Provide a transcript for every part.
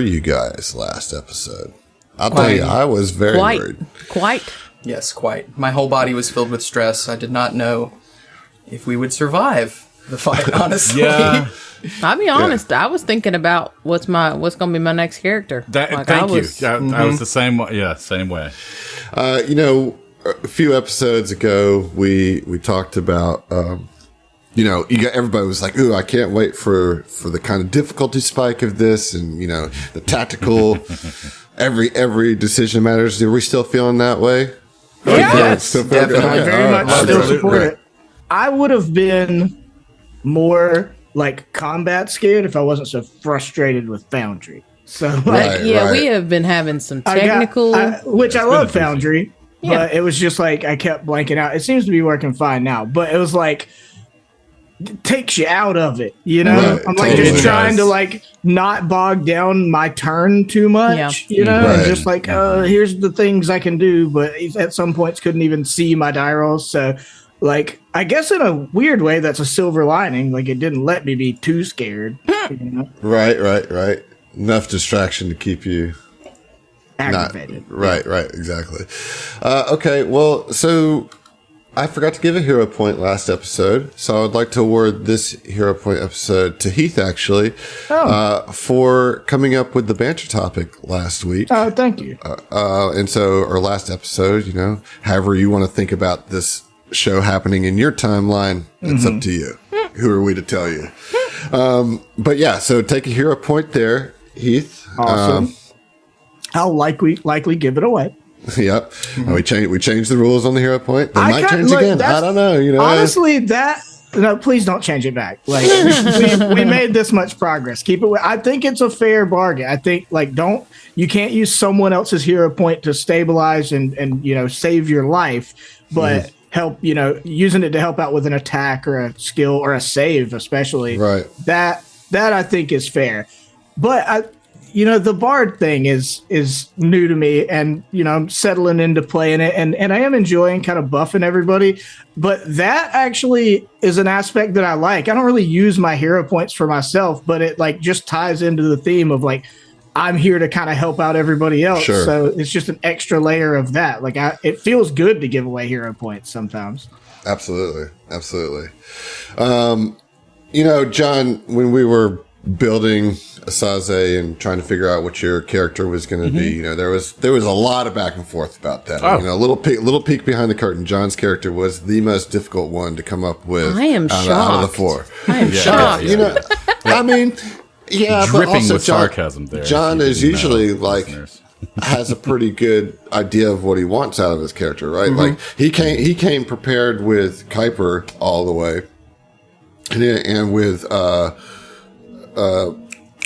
you guys last episode? I'll tell you, I was very worried. Quite. Yes, quite. My whole body was filled with stress. I did not know if we would survive the fight, honestly. Yeah. I'll be honest. I was thinking about what's going to be my next character. Thank you. I was the same way. Yeah, same way. A few episodes ago, we talked about, everybody was like, "Ooh, I can't wait for the kind of difficulty spike of this," and the tactical. Every decision matters. Are we still feeling that way? Yes, definitely. Very much still support it. I would have been more like combat scared if I wasn't so frustrated with Foundry. So we have been having some technical, which I love Foundry, but it was just like I kept blanking out. It seems to be working fine now, but it was like it takes you out of it, Right. I'm like just trying to like not bog down my turn too much, and just like here's the things I can do, but at some points couldn't even see my die rolls, so. Like, I guess in a weird way, that's a silver lining. Like, it didn't let me be too scared. Right. Enough distraction to keep you aggravated. Right, exactly. Okay, well, so I forgot to give a hero point last episode, so I would like to award this hero point episode to Heath, actually, for coming up with the banter topic last week. Oh, thank you. And so, our last episode, however you want to think about this show happening in your timeline, it's up to you. Who are we to tell you? But yeah, so take a hero point there, Heath. Awesome. I'll likely give it away. Yep. And we changed the rules on the hero point. They might change again. I don't know. Honestly, no, please don't change it back. Like we made this much progress. Keep it. I think it's a fair bargain. I think you can't use someone else's hero point to stabilize and save your life, but help, using it to help out with an attack or a skill or a save, especially. Right. That I think is fair. But the bard thing is new to me, and I'm settling into playing it, and I am enjoying kind of buffing everybody. But that actually is an aspect that I like. I don't really use my hero points for myself, but it just ties into the theme of I'm here to kind of help out everybody else. Sure. So it's just an extra layer of that. It feels good to give away hero points sometimes. Absolutely. John, when we were building Asaze and trying to figure out what your character was going to be, there was a lot of back and forth about that. A little peek behind the curtain. John's character was the most difficult one to come up with. I am shocked. Out of the four. I am shocked. I mean. Yeah, dripping but also with sarcasm there. John is usually has a pretty good idea of what he wants out of his character, right? Mm-hmm. Like he came prepared with Kuiper all the way, and with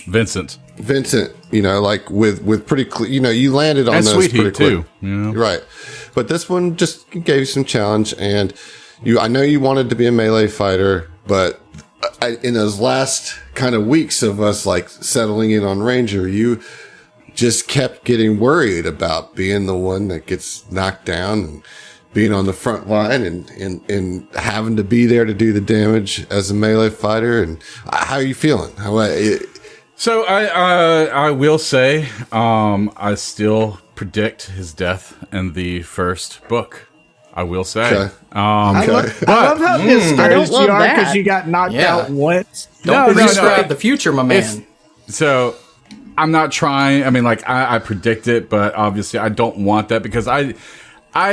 Vincent, with pretty you landed on and those Sweet pretty Heat quick. too, right? But this one just gave you some challenge, and I know you wanted to be a melee fighter, but in those last kind of weeks of us settling in on Ranger, you just kept getting worried about being the one that gets knocked down and being on the front line and having to be there to do the damage as a melee fighter. And how are you feeling? So I will say, I still predict his death in the first book. I will say. Okay. I love how discouraged you are because you got knocked out once. Don't prescribe the future, my man. So I'm not trying. I mean, I predict it, but obviously I don't want that because I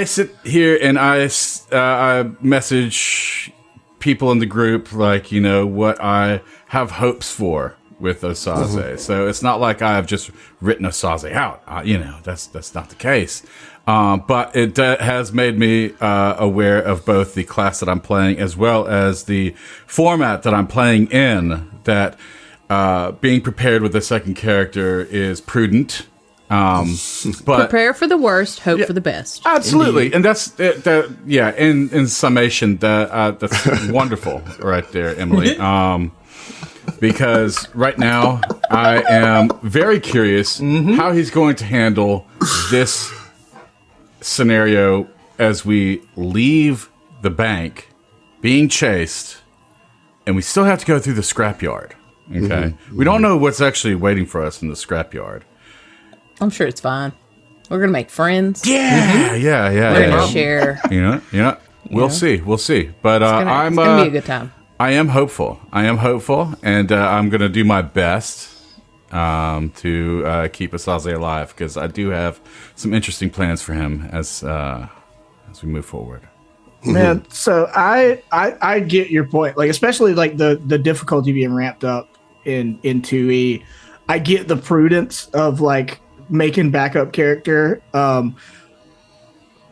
sit here and I message people in the group what I have hopes for with Asaze. Mm-hmm. So it's not like I have just written Asaze out. That's not the case. But it has made me aware of both the class that I'm playing as well as the format that I'm playing in, that being prepared with a second character is prudent. But prepare for the worst, hope for the best. Absolutely. Indeed. And that's in summation, that's wonderful right there, Emily. Because right now I am very curious how he's going to handle this scenario as we leave the bank being chased, and we still have to go through the scrapyard. Okay. We don't know what's actually waiting for us in the scrapyard. I'm sure it's fine. We're gonna make friends. Yeah. We're gonna share. Yeah. We'll see. But It's gonna be a good time. I am hopeful, and I'm going to do my best to keep Asaze alive, because I do have some interesting plans for him as we move forward. Man, so I get your point. Like, especially like the difficulty being ramped up in 2E. I get the prudence of like making backup character.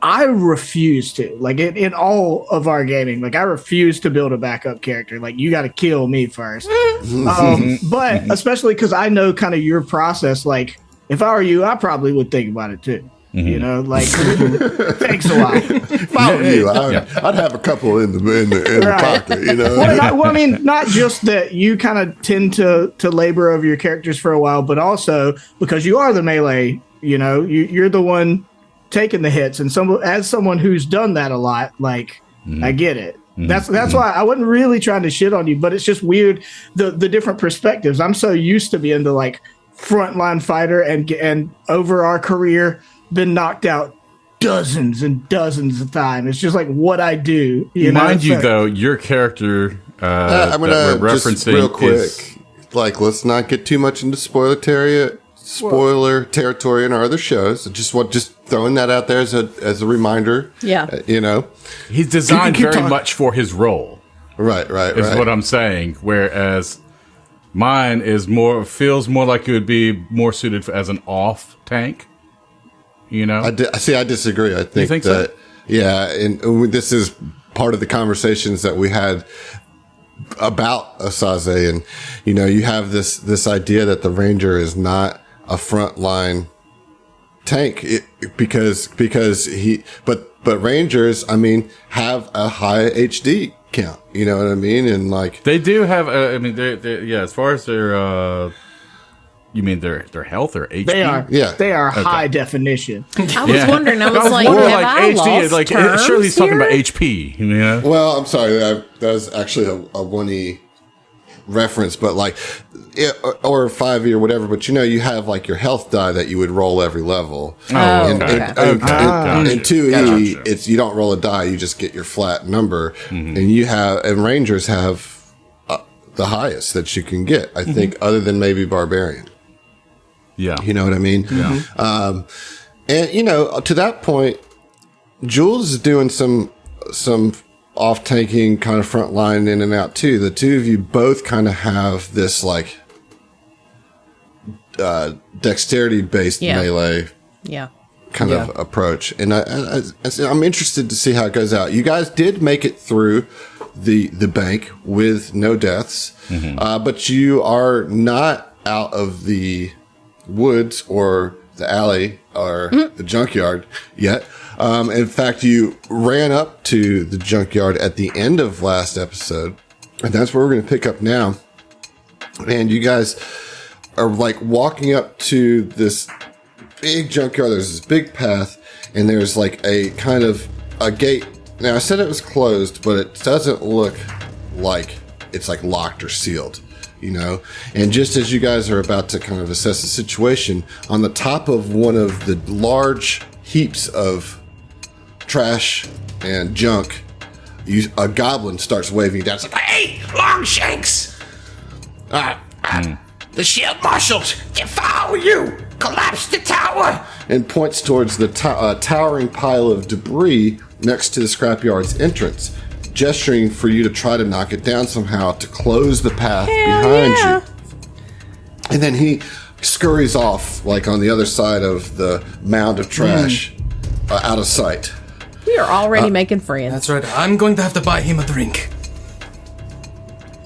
I refuse to, like, in all of our gaming, like, I refuse to build a backup character. Like, you got to kill me first. But especially because I know kind of your process. Like, if I were you, I probably would think about it too. You know, like, it takes a while. If I were you, I'd have a couple in the pocket, you know? Well, I mean, not just that you kind of tend to labor over your characters for a while, but also because you are the melee, you know, you're the one taking the hits, and as someone who's done that a lot, like, I get it. That's why I wasn't really trying to shit on you, but it's just weird the different perspectives. I'm so used to being the like frontline fighter, and over our career been knocked out dozens and dozens of times. It's just like what I do. Mind you, though, your character I'm gonna that we're referencing just real quick. is, Like, let's not get too much into spoiler territory in our other shows. Just throwing that out there as a reminder. Yeah. You know, he's designed very much for his role. Right. Is what I'm saying. Whereas mine feels more like it would be more suited as an off tank. You know, I disagree. I think, think that so? Yeah, and this is part of the conversations that we had about Asaze, and you know, you have this idea that the Ranger is not a frontline tank because but Rangers, I mean, have a high HD count. You know what I mean? And like they do have. They're as far as their. You mean their health or HP? They are. Yeah. They are high definition. I was wondering. I was like, more have like I HD. lost Like terms surely he's talking here? about HP. Yeah. Well, I'm sorry, that was actually a 1E reference, but like, or 5E or whatever. But you know, you have like your health die that you would roll every level. Oh, okay. In 2E, it's you don't roll a die, you just get your flat number, and Rangers have the highest that you can get. I think, other than maybe Barbarian. Yeah. You know what I mean? Yeah. And you know, to that point, Jules is doing some off-tanking kind of front line in and out too. The two of you both kind of have this like dexterity-based melee kind of approach, and I'm interested to see how it goes out. You guys did make it through the bank with no deaths, but you are not out of the woods or the alley or the junkyard yet. In fact, you ran up to the junkyard at the end of last episode, and that's where we're going to pick up now. And you guys are like walking up to this big junkyard. There's this big path, and there's like a kind of a gate. Now, I said it was closed, but it doesn't look like it's like locked or sealed. You know, and just as you guys are about to kind of assess the situation, on the top of one of the large heaps of trash and junk, a goblin starts waving down. It's like, Hey, Longshanks! The shield marshals, they follow you! Collapse the tower! and points towards the towering pile of debris next to the scrapyard's entrance, gesturing for you to try to knock it down somehow to close the path behind you. And then he scurries off, like on the other side of the mound of trash, out of sight. We are already making friends. That's right. I'm going to have to buy him a drink.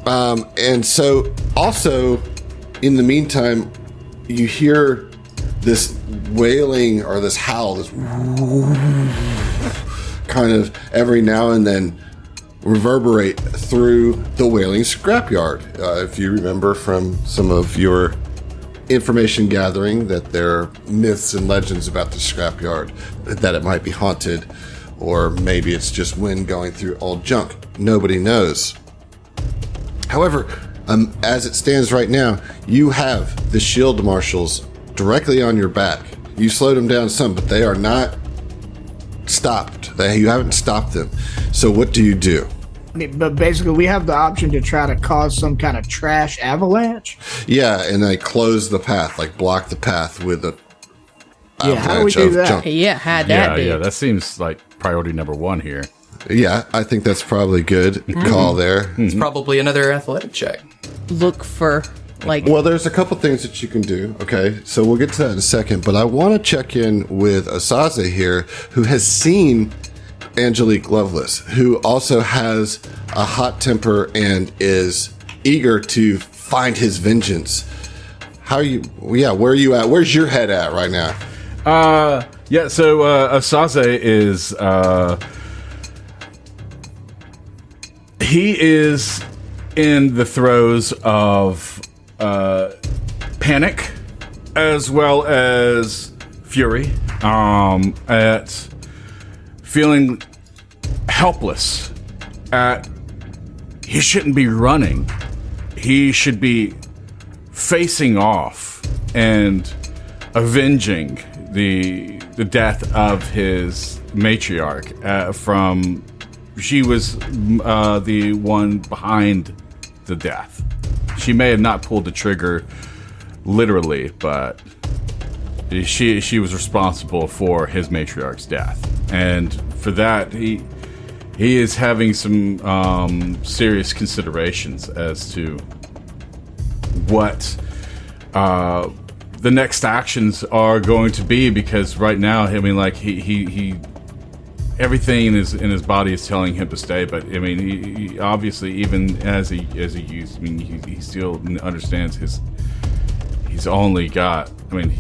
And so, also, in the meantime, you hear this wailing or this howl, this kind of every now and then reverberate through the Wailing Scrapyard. If you remember from some of your information gathering that there are myths and legends about the scrapyard, that it might be haunted, or maybe it's just wind going through old junk. Nobody knows. However, As it stands right now, you have the shield marshals directly on your back. You slowed them down some, but they are not stopped. You haven't stopped them. So what do you do? But basically, we have the option to try to cause some kind of trash avalanche. Yeah, and they close the path, like block the path with a Yeah, how do we do that? junk. Yeah, had that. Yeah, that seems like priority number one here. Yeah, I think that's probably good call there. It's probably another athletic check. Look for like. Well, there's a couple things that you can do. Okay, so we'll get to that in a second. But I want to check in with Asaze here, who has seen Angelique Lovelace, who also has a hot temper and is eager to find his vengeance. How are you? Yeah, where are you at? Where's your head at right now? So Asaze is he is in the throes of panic as well as fury at feeling helpless at he shouldn't be running. He should be facing off and avenging the death of his matriarch from she was the one behind the death. She may have not pulled the trigger literally, but she was responsible for his matriarch's death, and for that he is having some serious considerations as to what the next actions are going to be, because right now, I mean, like he everything in his body is telling him to stay, but I mean, he obviously, even as a youth, I mean, he still understands he's only got. I mean,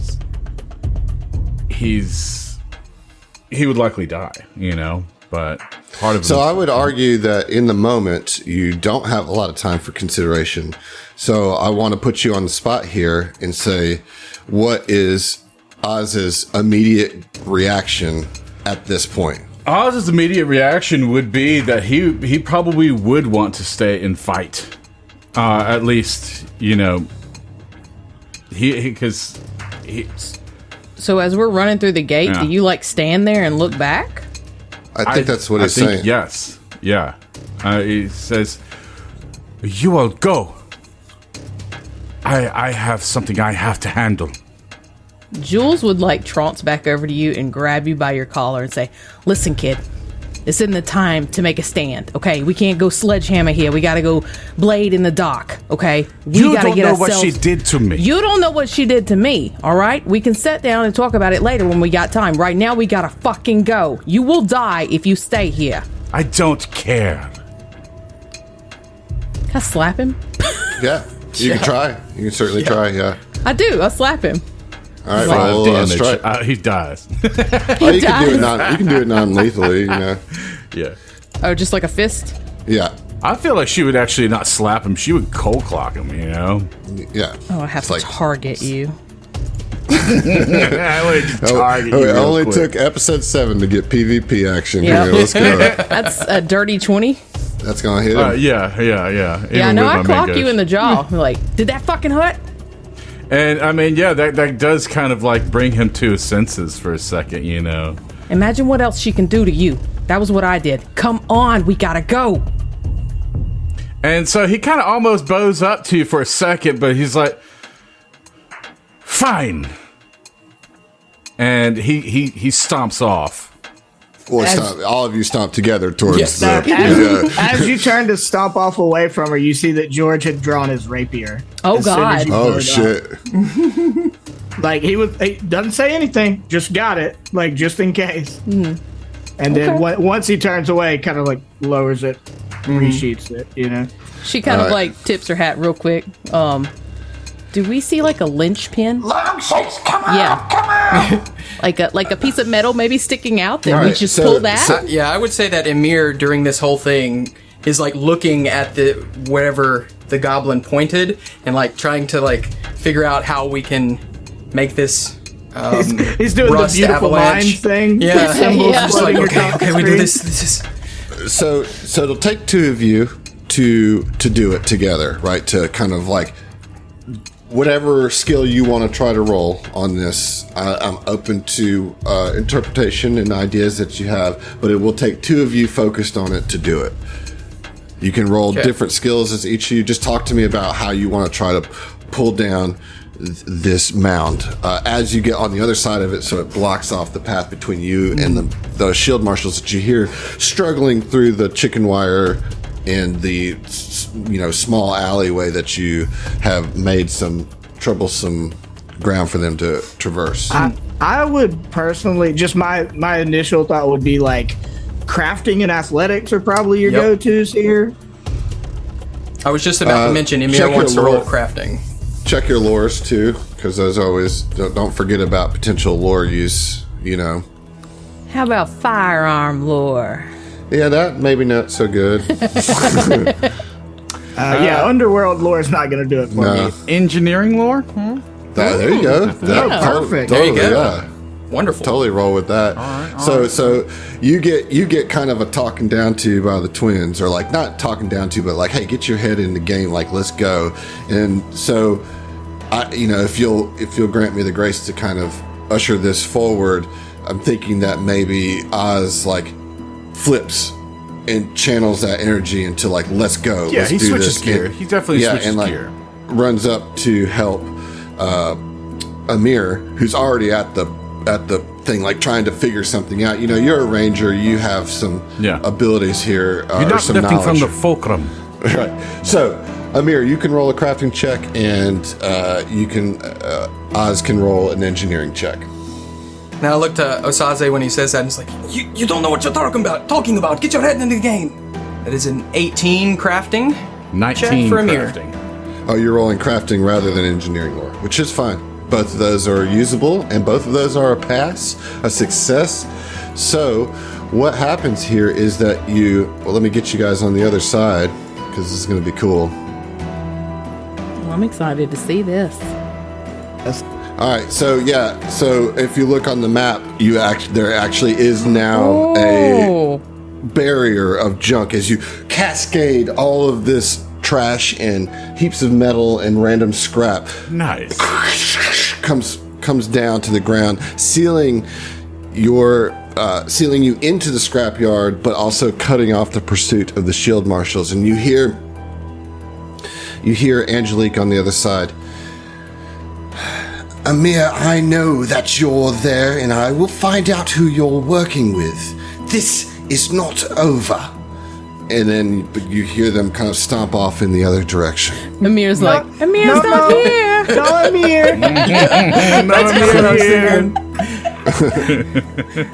he would likely die, you know, but part of. So I would argue that in the moment you don't have a lot of time for consideration. So I want to put you on the spot here and say, what is Oz's immediate reaction at this point? Oz's immediate reaction would be that he probably would want to stay and fight. At least, you know, because he. So as we're running through the gate, Yeah. do you like stand there and look back? I think that's what he's think saying. Yes, yeah. He says, "You will go. I have something I have to handle." Jules would like trounce back over to you and grab you by your collar and say, "Listen, kid, this isn't the time to make a stand, okay? We can't go sledgehammer here. We gotta go blade in the dock, okay? You don't know what she did to me. You don't know what she did to me, all right? We can sit down and talk about it later when we got time. Right now, we gotta fucking go. You will die if you stay here." I don't care. Can I slap him? Yeah, you can try. You can certainly try. Yeah. I do. I slap him. All right. 5 Well, damage. strike. He dies. Oh, you can do it non-lethally. You know. Yeah. Oh, just like a fist? Yeah. I feel like she would actually not slap him. She would cold clock him, you know? Yeah. Oh, I have It's to like- target you. I would just target you it real only quick. took episode 7 to get PvP action Yeah. here. Let's go. That's a dirty 20. That's gonna hit him. Yeah. Yeah, I know I clock you in the jaw. Like, did that fucking hurt? And I mean, yeah, that does kind of like bring him to his senses for a second, you know. Imagine what else she can do to you. That was what I did. Come on, we gotta go. And so he kind of almost bows up to you for a second, but he's like, "Fine." And he stomps off. Or stomp, all of you stomp together towards Yes. As you turn to stomp off away from her, you see that George had drawn his rapier. Oh, As soon as God. you Oh pulled it up. shit! Like he doesn't say anything, just got it, like just in case. And then once he turns away, kind of like lowers it, resheets it, you know. She kind of Alright. like tips her hat real quick. Do we see like a linchpin? Long shakes, come on, Yeah. come on. Like a piece of metal maybe sticking out that we Alright, just so- pull that? so- Yeah, I would say that Emir during this whole thing is like looking at the wherever the goblin pointed and like trying to like figure out how we can make this. He's doing the rust beautiful avalanche. mind thing. Yeah, Symbols Yeah. just like floating across okay, the we do screen. this. So it'll take 2 of you to do it together, right? To kind of like whatever skill you want to try to roll on this. I'm open to interpretation and ideas that you have, but it will take two of you focused on it to do it. You can roll different skills as each of you. Just talk to me about how you want to try to pull down this mound as you get on the other side of it, so it blocks off the path between you and the shield marshals that you hear struggling through the chicken wire in the small alleyway that you have made some troublesome ground for them to traverse. I would personally, just my initial thought would be like crafting and athletics are probably your go-tos here. I was just about to mention Emir wants to roll crafting. Check your lores too, because as always, don't forget about potential lore use. How about firearm lore? Yeah, that maybe not so good. Underworld lore is not going to do it for me. Engineering lore? There you go. Perfect. Totally, There you go. Yeah. Wonderful. Totally roll with that. So you get kind of a talking down to by the twins, or like not talking down to, but like, hey, get your head in the game, like let's go. And so, if you'll grant me the grace to kind of usher this forward, I'm thinking that maybe Oz like flips and channels that energy into like, let's go. Yeah, let's he do switches this. gear. He definitely switches and like gear. runs up to help Amir, who's already at the thing, like trying to figure something out. You're a ranger. You have some abilities here. You're not some lifting knowledge from the fulcrum. Right. So, Amir, you can roll a crafting check, and Oz can roll an engineering check. Now I look to Osaze when he says that, and it's like, you don't know what you're talking about. Get your head into the game. That is an 18 crafting 19 check for Amir. crafting. Oh, you're rolling crafting rather than engineering lore, which is fine. Both of those are usable, and both of those are a pass, a success. So, what happens here is that let me get you guys on the other side, because this is going to be cool. Well, I'm excited to see this. All right, so if you look on the map, there actually is now a barrier of junk as you cascade all of this trash and heaps of metal and random scrap. Nice. comes down to the ground, sealing you into the scrapyard, but also cutting off the pursuit of the shield marshals. And you hear Angelique on the other side. Amir, I know that you're there, and I will find out who you're working with. This is not over. And then you hear them kind of stomp off in the other direction. Amir's not here. No, Amir. That's what I'm saying.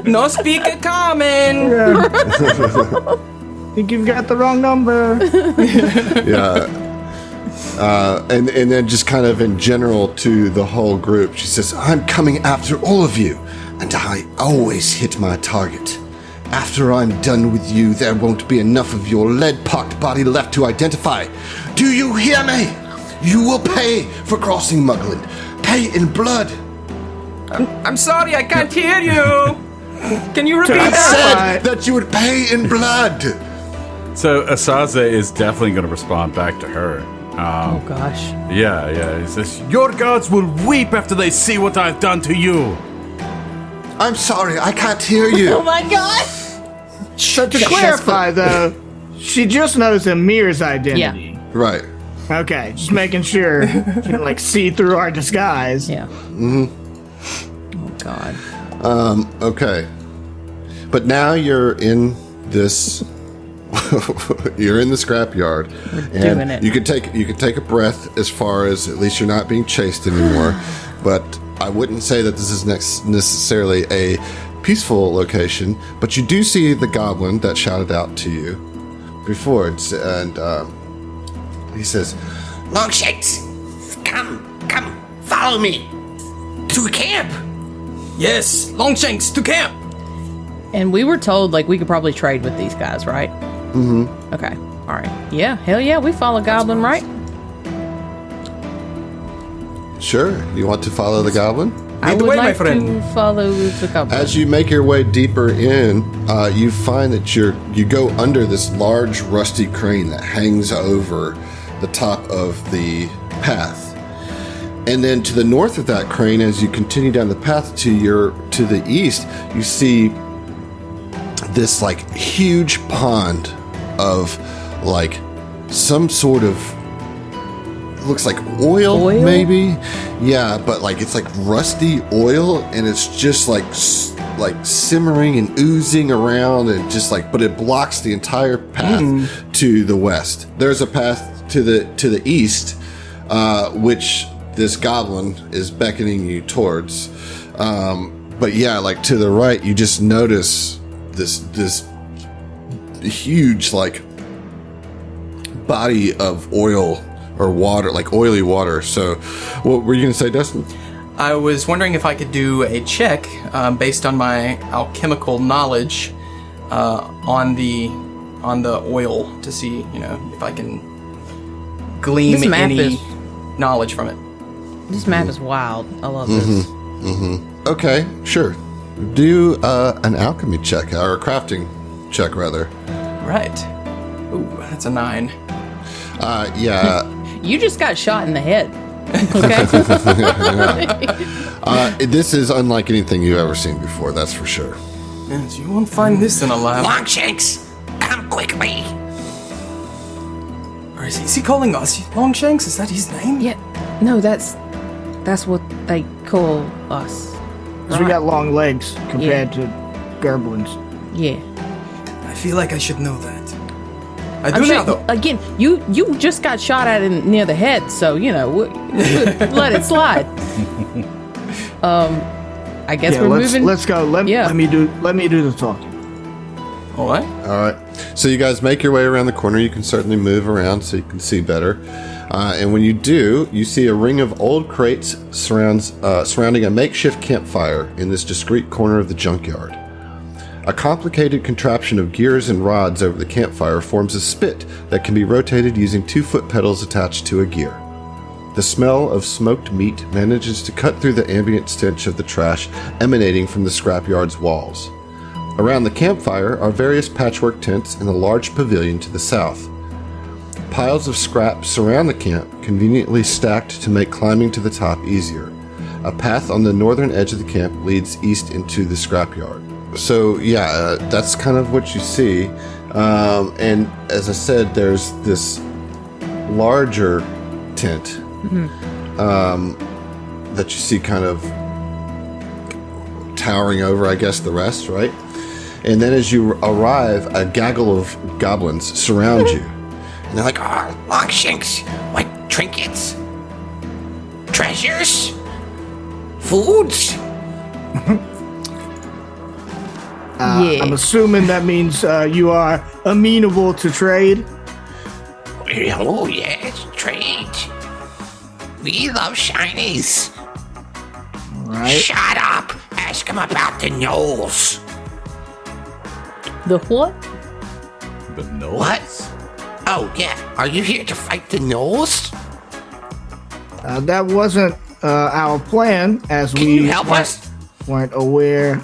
No speak common. Think you've got the wrong number. Yeah. And then just kind of in general to the whole group, she says, I'm coming after all of you, and I always hit my target. After I'm done with you, there won't be enough of your lead-pocked body left to identify. Do you hear me? You will pay for crossing Mugland. Pay in blood. I'm sorry, I can't hear you. Can you repeat I that? said that you would pay in blood. So Asaze is definitely going to respond back to her. Oh gosh. Yeah. He says, your gods will weep after they see what I've done to you. I'm sorry, I can't hear you. Oh my god. So to clarify, though, she just knows Amir's identity. Yeah. Right. Okay, just making sure she can see through our disguise. Yeah. Oh god. Okay. But now you're in this you're in the scrapyard, and doing it. you can take a breath as far as at least you're not being chased anymore. But I wouldn't say that this is necessarily a peaceful location. But you do see the goblin that shouted out to you before, and he says, Longshanks, come, follow me to camp. Yes, Longshanks to camp. And we were told we could probably trade with these guys, right? Mm-hmm. Okay. All right. Yeah. Hell yeah. We follow Goblin, right? "Sure, you want to follow the goblin?" I Lead the would way, my like friend. to follow the couple. As you make your way deeper in, you find that you go under this large rusty crane that hangs over the top of the path. And then to the north of that crane, as you continue down the path to the east, you see this like huge pond of like some sort of, looks like oil, maybe. Yeah, but like it's like rusty oil, and it's just like simmering and oozing around, and just like, but it blocks the entire path to the west. There's a path to the east, which this goblin is beckoning you towards. But yeah, like to the right, you just notice this huge like body of oil or water, like oily water. So what were you going to say, Dustin? I was wondering if I could do a check based on my alchemical knowledge on the oil to see, if I can glean This map any is- knowledge from it. This map is wild. I love this. Okay, sure. Do an alchemy check, or a crafting check, rather. Right. Ooh, that's a 9. Yeah. You just got shot in the head. Okay. This is unlike anything you've ever seen before, that's for sure. Yes, you won't find this in a lab. Longshanks, come quickly. Or is he calling us Longshanks? Is that his name? Yeah. No, that's what they call us. 'Cause we got long legs compared to Gerblins. Yeah. I feel like I should know that. I I'm do sure, now, though. again, you just got shot at near the head, so let it slide. I guess we're moving. Let's go. Let me do the talking. All right. All right. So you guys make your way around the corner. You can certainly move around so you can see better. And when you do, you see a ring of old crates surrounding a makeshift campfire in this discreet corner of the junkyard. A complicated contraption of gears and rods over the campfire forms a spit that can be rotated using 2 foot pedals attached to a gear. The smell of smoked meat manages to cut through the ambient stench of the trash emanating from the scrapyard's walls. Around the campfire are various patchwork tents and a large pavilion to the south. Piles of scrap surround the camp, conveniently stacked to make climbing to the top easier. A path on the northern edge of the camp leads east into the scrapyard. So yeah, that's kind of what you see. And as I said, there's this larger tent that you see kind of towering over, I guess, the rest, right? And then as you arrive, a gaggle of goblins surround you. And they're like, oh, Longshanks, like trinkets, treasures, foods. Yeah. I'm assuming that means you are amenable to trade. Oh, yes, trade. We love shinies. Right. Shut up. Ask him about the gnolls. The what? The no. What? Oh, yeah. Are you here to fight the gnolls? That wasn't our plan, as Can we you help us? weren't aware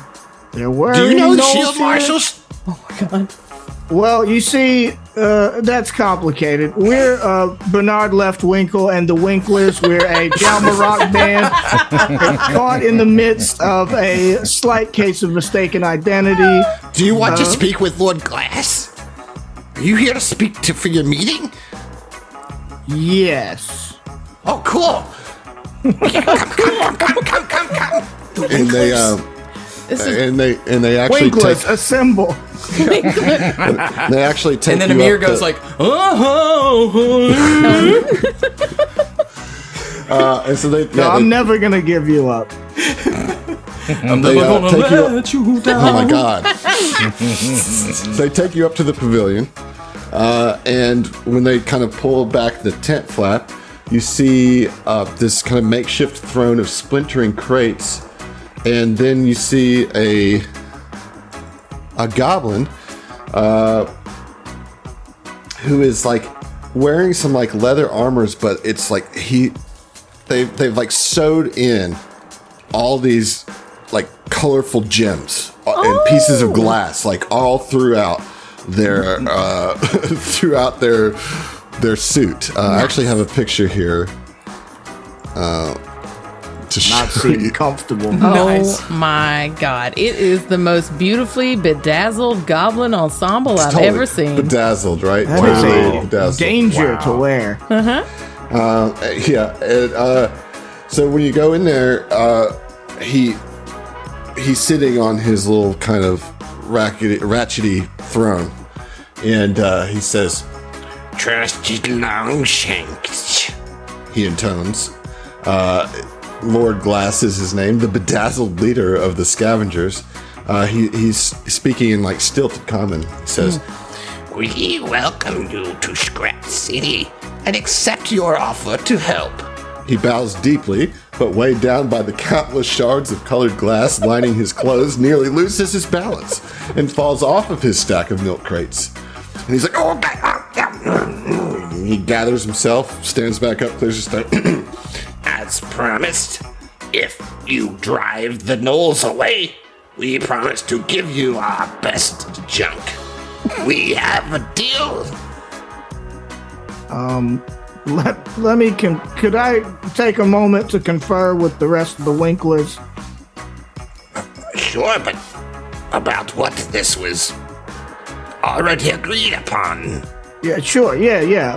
there were. Do you any know the gnolls shield here. marshals? Well, you see, that's complicated. We're Bernard Left Winkle and the Winklers. We're a Jalma rock band caught in the midst of a slight case of mistaken identity. Do you want to speak with Lord Glass? Are you here to speak for your meeting? Yes. Oh, cool. Yeah, come. And they This is and they actually Winklers, take assemble. they actually take And then you Amir up goes the- like, oh. and so they, No, yeah, I'm they, never going to give you up. I'm They, never gonna take you- let you down. oh my god. They take you up to the pavilion, and when they kind of pull back the tent flap, you see this kind of makeshift throne of splintering crates, and then you see a goblin who is like wearing some like leather armors, but it's like they've like sewed in all these like colorful gems and pieces of glass, like all throughout their their suit. I actually have a picture here to Not show seem you. comfortable. Nice. Oh my god. It is the most beautifully bedazzled goblin ensemble I've Totally ever seen. bedazzled, right? That is Totally a bedazzled. danger to wear. Yeah. And, so when you go in there, he's sitting on his little kind of ratchety throne, and he says, Trusted Longshanks. he intones. Lord Glass is his name, the bedazzled leader of the scavengers. He's speaking in like stilted common. He says, We welcome you to Scrap City and accept your offer to help. he bows deeply, but weighed down by the countless shards of colored glass lining his clothes, nearly loses his balance and falls off of his stack of milk crates. And he's like, oh, he gathers himself, stands back up, clears his throat. As promised, if you drive the gnolls away, we promise to give you our best junk. We have a deal. Let me. Could I take a moment to confer with the rest of the Winklers? Sure, but about what this was already agreed upon. Yeah, sure. Yeah.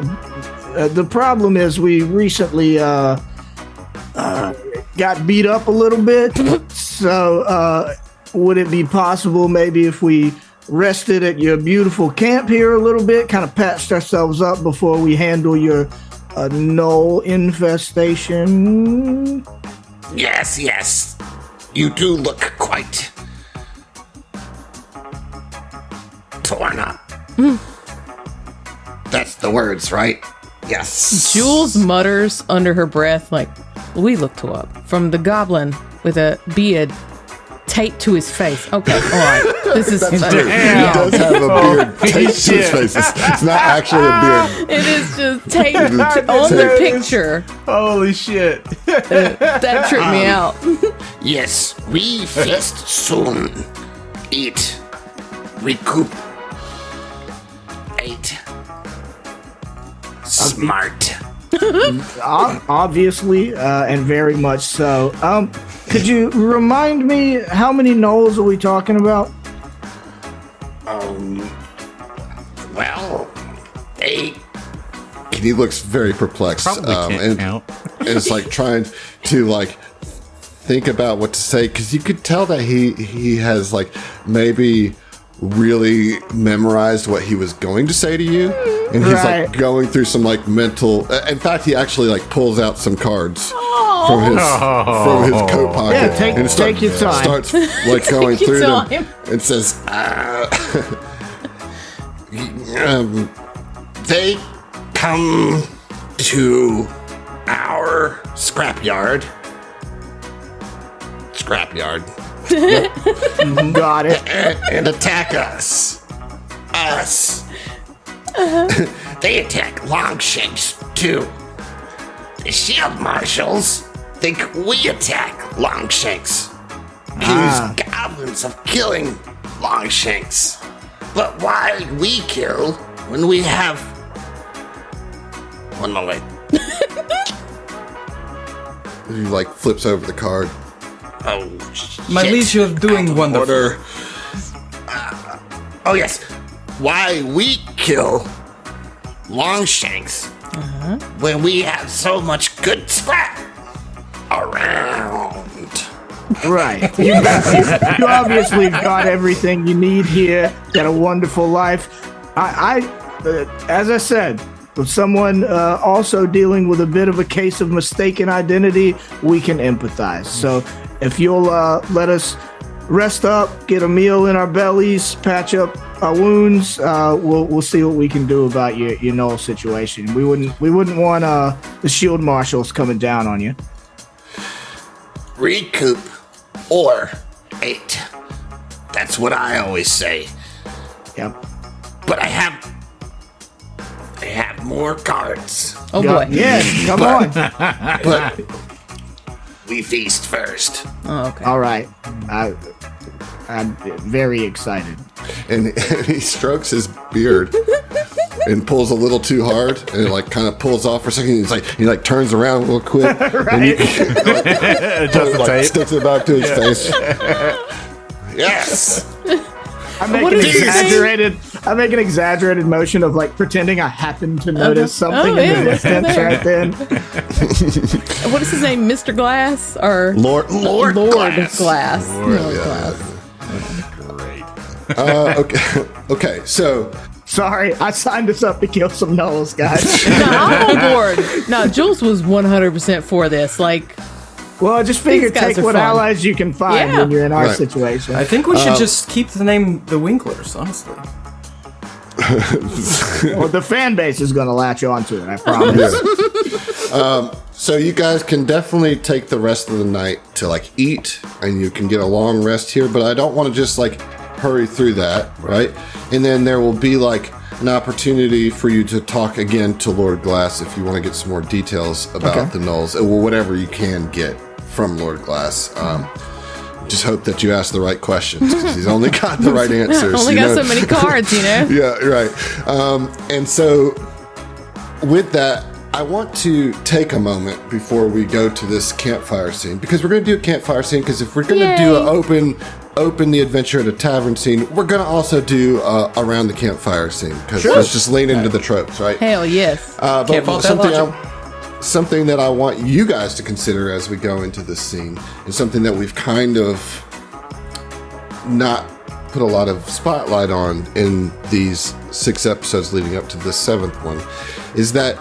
The problem is we recently got beat up a little bit. So would it be possible maybe if we rested at your beautiful camp here a little bit, kind of patched ourselves up before we handle your gnoll infestation? Yes. You do look quite torn up. That's the words, right? Yes. Jules mutters under her breath, like, we looked up from the goblin with a beard taped to his face. Okay, all right. This is He does have a beard taped to his face. It's not actually a beard. It is just taped on the picture. Holy shit. That tripped me out. Yes, we feast soon. Eat. Recoup. Ate. Smart. Obviously, and very much so. Could you remind me how many gnolls are we talking about? Well, they And he looks very perplexed. Probably can't count. And it's like trying to like think about what to say, because you could tell that he has like maybe really memorized what he was going to say to you, and he's Right. like going through some like mental. In fact, he actually like pulls out some cards from his coat pocket. Yeah, take and your time. Starts like going Take your through them time. and says, they come to our scrapyard. Got it. And attack us. They attack Longshanks too. The shield marshals think we attack Longshanks. Accuse goblins of killing Longshanks. But why we kill when we have... One moment. he like flips over the card. Oh, My shit. liege, you're doing wonderful. Order. Oh yes, why we kill Longshanks when we have so much good scrap around. Right. You obviously got everything you need here. Got a wonderful life. As I said, with someone also dealing with a bit of a case of mistaken identity, we can empathize. So if you'll let us rest up, get a meal in our bellies, patch up our wounds, we'll see what we can do about your gnoll situation. We wouldn't want the shield marshals coming down on you. Recoup or ate. That's what I always say. Yep. But I have more cards. Oh boy. Yeah, come on. But we feast first. Oh, okay. All right. I'm very excited. And he strokes his beard and pulls a little too hard, and it like kind of pulls off for a second. He like turns around real quick, and you Adjust the tape. sticks it back to his face. Yes. I make an exaggerated motion of like pretending I happen to notice something in the distance right then. What is his name? Mr. Glass or Lord Glass? Lord, yeah. Great. Okay. So Sorry, I signed us up to kill some gnolls, guys. No, I'm on board. No, Jules was 100% for this. Like, Well, I just figured These guys take are what fun. allies you can find Yeah. when you're in our Right. situation. I think we should just keep the name the Winklers, honestly. Well, the fan base is going to latch onto it, I promise. So you guys can definitely take the rest of the night to like eat, and you can get a long rest here, but I don't want to just like hurry through that, right? And then there will be like an opportunity for you to talk again to Lord Glass if you want to get some more details about the gnolls, or whatever you can get from Lord Glass. Just hope that you ask the right questions, because he's only got the right answers. only got so many cards, you know? Yeah, right. And so with that, I want to take a moment before we go to this campfire scene, because we're going to do a campfire scene, because if we're going to do an open the adventure at a tavern scene, we're going to also do around the campfire scene, because let's just lean into the tropes, right? Hell yes. But Can't fault that logic. something that I want you guys to consider as we go into this scene is something that we've kind of not put a lot of spotlight on in these 6 episodes leading up to the 7th one, is that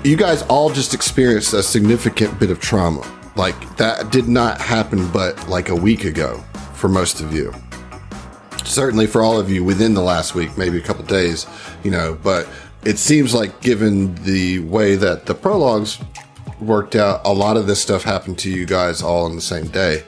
you guys all just experienced a significant bit of trauma. Like, that did not happen but like a week ago for most of you. Certainly for all of you within the last week, maybe a couple days, you know, but it seems like, given the way that the prologues worked out, a lot of this stuff happened to you guys all on the same day.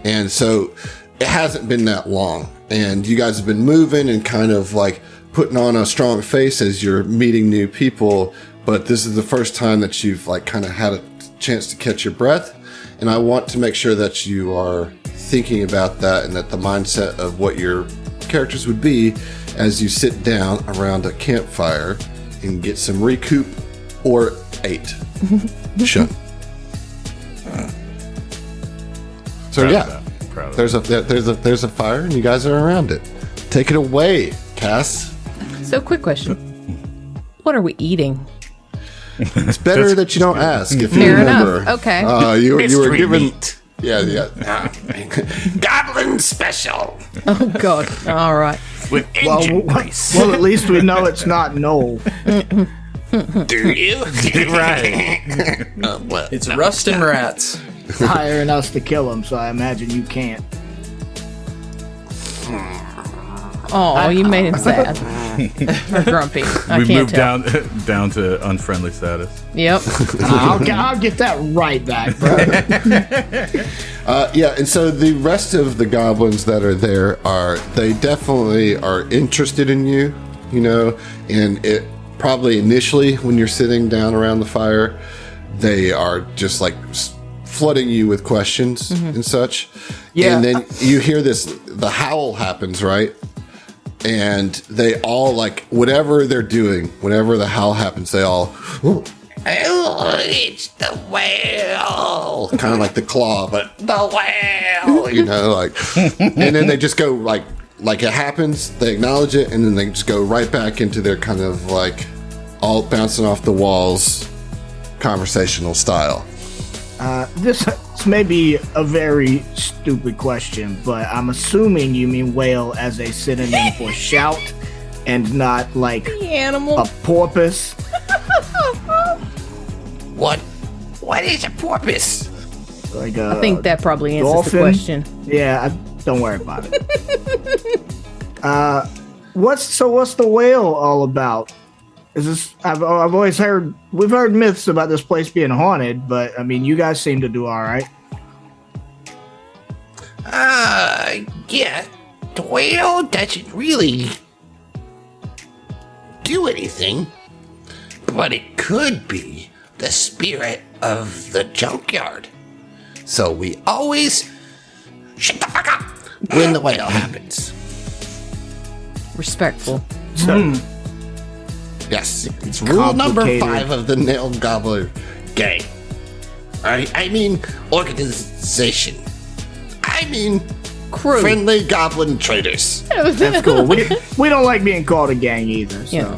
And so it hasn't been that long, and you guys have been moving and kind of like putting on a strong face as you're meeting new people, but this is the first time that you've like kind of had a chance to catch your breath. And I want to make sure that you are thinking about that, and that the mindset of what your characters would be as you sit down around a campfire and get some recoup or 8. Shun. So Proud of there's a fire, and you guys are around it. Take it away, Cass. So, quick question. What are we eating? It's better that you don't ask. If you Fair remember, enough. Okay. you were Mystery given. meat. Yeah. Goblin special Oh, God. All right. with engine grease. Well, at least we know it's not Noel. Do you? Right. Well, It's rust and rats. It's hiring us to kill him, so I imagine you can't. Oh, you made him sad. Or grumpy. I We can't moved tell. down to unfriendly status. Yep. I'll get that right back, bro. Yeah, and so the rest of the goblins that are there they definitely are interested in you, you know, and it probably initially when you're sitting down around the fire, they are just like flooding you with questions and such. Yeah. And then you hear the howl happens, right? And they all, like, whatever they're doing, whenever the howl happens, they all, oh, it's the whale. kind of like the claw, but The whale. you know, like, and then they just go like it happens, they acknowledge it, and then they just go right back into their kind of like all bouncing off the walls conversational style. This may be a very stupid question, but I'm assuming you mean whale as a synonym for shout and not like The animal. a porpoise. What is a porpoise? Like I think that probably answers dolphin? the question. Yeah, don't worry about it. What's the whale all about? Is this? I've always heard, we've heard myths about this place being haunted, but I mean, you guys seem to do all right. Yeah. The whale doesn't really do anything, but it could be the spirit of the junkyard. So we always shut the fuck up when the whale happens. Respectful. Yes, it's rule number 5 of the Nail Gobbler gang. I mean organization. I mean Crew. friendly goblin traders. That's cool. We don't like being called a gang either. So,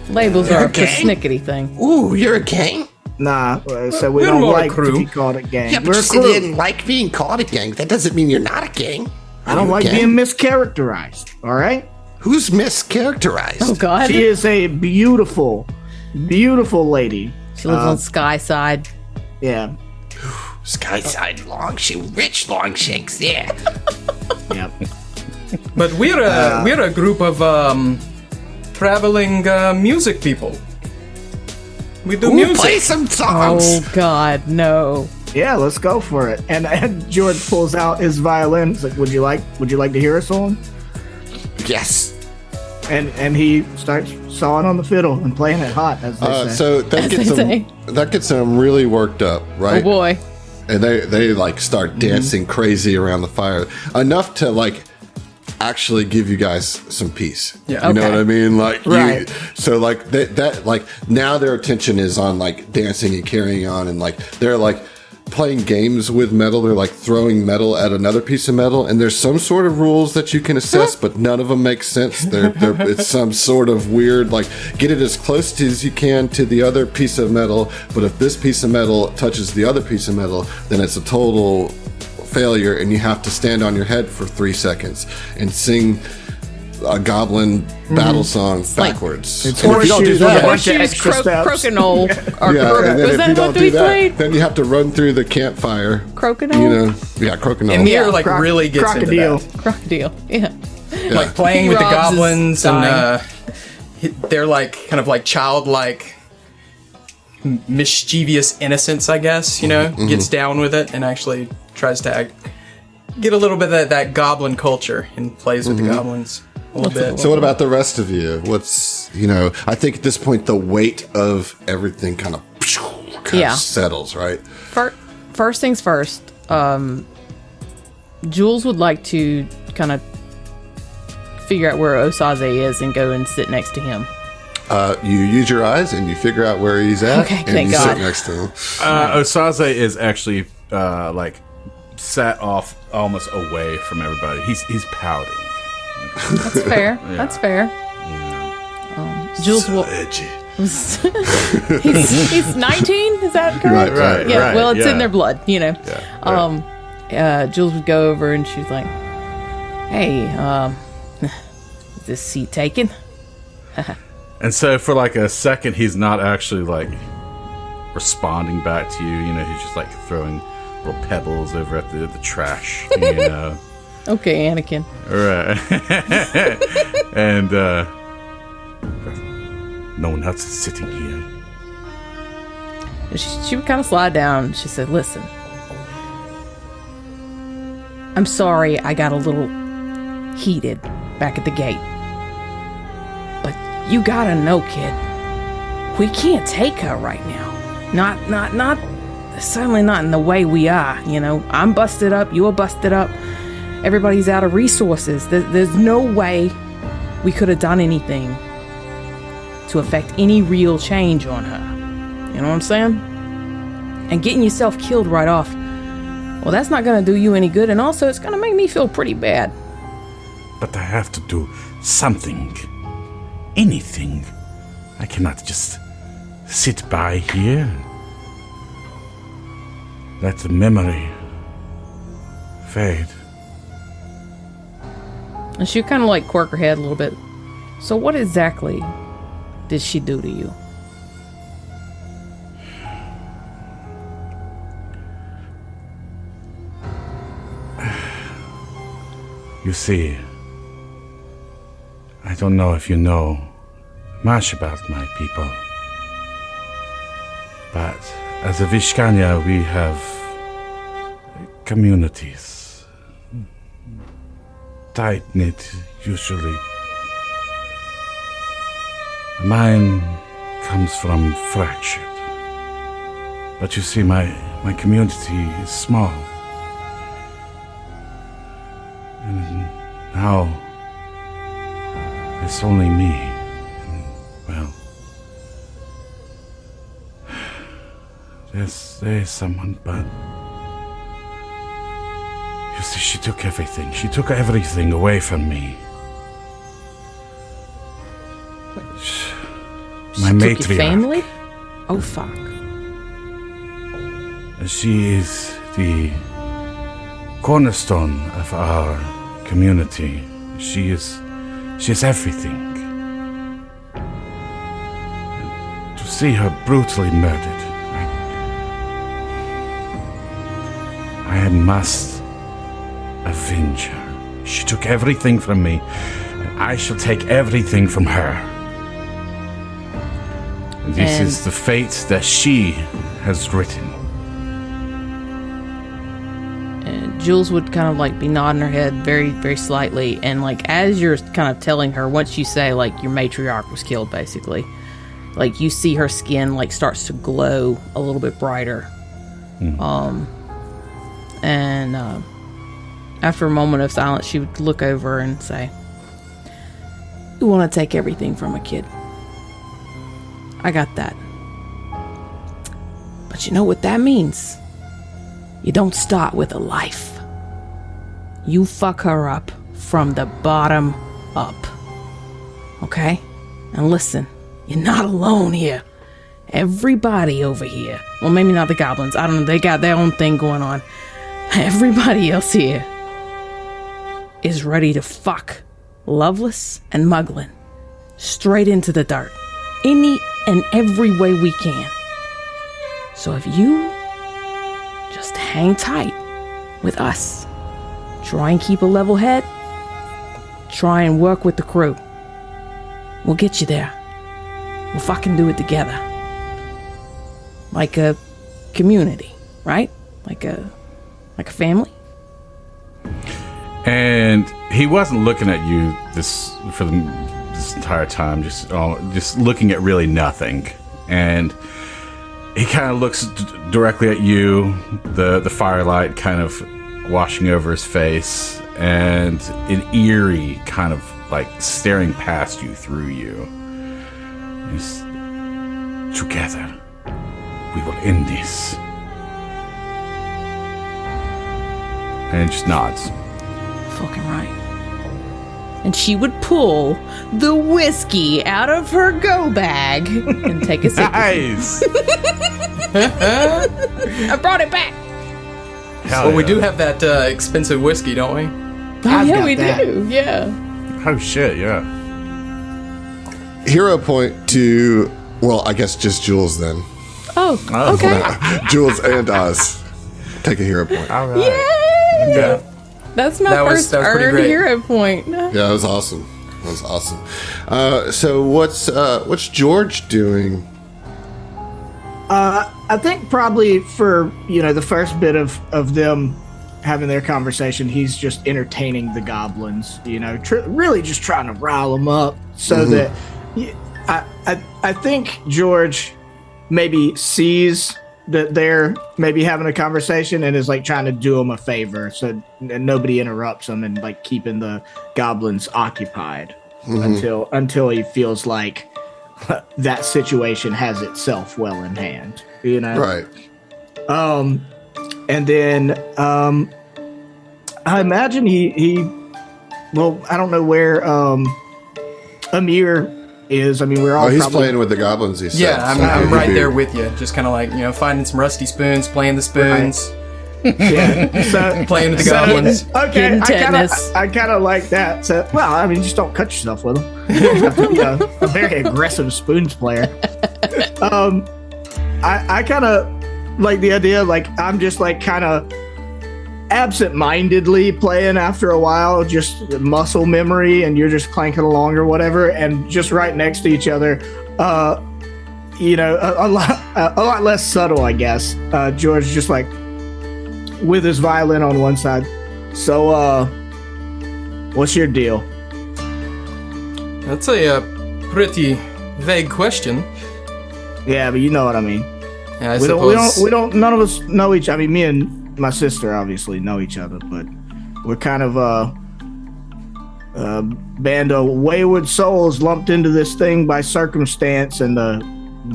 Labels are a gang? persnickety thing. Ooh, you're a gang? Nah, so we We're don't more a like to crew. be called a gang. Yeah, but We're you a said crew. you didn't like being called a gang. That doesn't mean you're not a gang. I don't like being mischaracterized. All right. Who's mischaracterized? Oh God. She is a beautiful, beautiful lady. She lives on Sky Side. Yeah. Skyside rich Longshanks, yeah. Yep. But we're a group of traveling music people. We do Ooh, music. play some songs. Oh God, no. Yeah, let's go for it. And George pulls out his violin. He's like, "Would you like to hear a song?" Yes. And he starts sawing on the fiddle and playing it hot, as they say. So that As gets them really worked up, right? Oh boy. And they like start dancing crazy around the fire, enough to like actually give you guys some peace. Yeah. You know Okay. what I mean? Like, Right. so like that like now their attention is on like dancing and carrying on, and like they're like playing games with metal. They're like throwing metal at another piece of metal, and there's some sort of rules that you can assess, but none of them make sense. It's some sort of weird, like, get it as close as you can to the other piece of metal, but if this piece of metal touches the other piece of metal, then it's a total failure, and you have to stand on your head for 3 seconds and sing a goblin battle song backwards. It's And if you don't do horseshoes with a that, bunch of Horseshoes, extra steps. crokinole. Or yeah, and then was if that you what don't we do that, played? then you have to run through the campfire. Crokinole? You know, yeah, crokinole. And Mir like Croc- really gets crocodile. into Crocodile. Yeah. that. Like playing with the Rob's is goblins dying. and they're like kind of like childlike mischievous innocence, I guess, gets down with it and actually tries to get a little bit of that goblin culture and plays with the goblins a little bit. So what about the rest of you? What's, I think at this point the weight of everything kind of Yeah. settles, right? First things first, Jules would like to kind of figure out where Osaze is and go and sit next to him. You use your eyes and you figure out where he's at, Okay, and thank you God. sit next to him. Osaze is actually like sat off almost away from everybody. He's pouting. That's fair. That's fair. Jules will. Edgy. He's 19. Is that correct? Right. Yeah. Well, it's yeah. in their blood, Jules would go over and she's like, "Hey, is this seat taken?" And so for like a second, he's not actually like responding back to you. He's just like throwing little pebbles over at the trash. Okay, Anakin. Right. And no one else is sitting here. She would kind of slide down. She said, "Listen, I'm sorry I got a little heated back at the gate. But you gotta know, kid, we can't take her right now. Not, certainly not in the way we are, I'm busted up, you're busted up. Everybody's out of resources. There's no way we could have done anything to affect any real change on her. You know what I'm saying? And getting yourself killed right off, well, that's not going to do you any good, and also it's going to make me feel pretty bad." But I have to do something. Anything. I cannot just sit by here. Let the memory fade. And she kind of like quirk her head a little bit. "So what exactly did she do to you?" You see, I don't know if you know much about my people, but as a Vishkanya, we have communities, tight-knit usually. Mine comes from fractured. But you see, my community is small. And now it's only me. And, well, there's someone, but you see, she took everything. She took everything away from me. My Took matriarch. your family? Oh, fuck. She is the cornerstone of our community. She is everything. And to see her brutally murdered, I must avenge her. She took everything from me, and I shall take everything from her. This is the fate that she has written. And Jules would kind of like be nodding her head very, very slightly. And like as you're kind of telling her, once you say like your matriarch was killed, basically, like you see her skin like starts to glow a little bit brighter. And after a moment of silence, she would look over and say, "You want to take everything from a kid? I got that. But you know what that means? You don't start with a life. You fuck her up from the bottom up. Okay? And listen, you're not alone here. Everybody over here, well, maybe not the goblins, I don't know, they got their own thing going on. Everybody else here is ready to fuck Loveless and Muglin straight into the dirt. Any and every way we can. So if you just hang tight with us, try and keep a level head, try and work with the crew, we'll get you there. We'll fucking do it together. Like a community, right? Like a family. And he wasn't looking at you this entire time, just looking at really nothing. And he kind of looks directly at you, the firelight kind of washing over his face, and an eerie kind of like staring past you through you. He's, together, we will end this. And it just nods. Fucking right. And she would pull the whiskey out of her go bag and take a sip. Nice! I brought it back. Well, we do have that expensive whiskey, don't we? Oh, I've yeah, got we that. do. Yeah. Oh shit, yeah. Hero point to, well, I guess just Jules then. Oh, okay. Jules and Oz. Take a hero point. All right. Yay! Yeah. That's my That was first pretty earned great. hero point. Yeah, that was awesome. That was awesome. So what's George doing? I think probably for the first bit of them having their conversation, he's just entertaining the goblins. Really just trying to rile them up so that I think George maybe sees that they're maybe having a conversation and is like trying to do them a favor so nobody interrupts them and like keeping the goblins occupied until he feels like that situation has itself well in hand, Right. And then I imagine he well, I don't know where Amir is. I mean, we're all Oh, he's probably playing with the goblins, he said. Yeah, I'm he'd right be- there with you. Just kind of like, finding some rusty spoons, playing the spoons, yeah. So, playing with the goblins. Okay, Getting tetanus. I kind of like that. So, well, I mean, just don't cut yourself with them. You don't have to be a very aggressive spoons player. I kind of like the idea. Like, I'm just like kind of absent-mindedly playing after a while, just muscle memory, and you're just clanking along or whatever, and just right next to each other. A lot less subtle, I guess. George just like with his violin on one side. So, what's your deal? That's a pretty vague question. Yeah, but you know what I mean. Yeah, I we suppose. don't. None of us know each. I mean, me and my sister obviously know each other, but we're kind of a band of wayward souls lumped into this thing by circumstance and the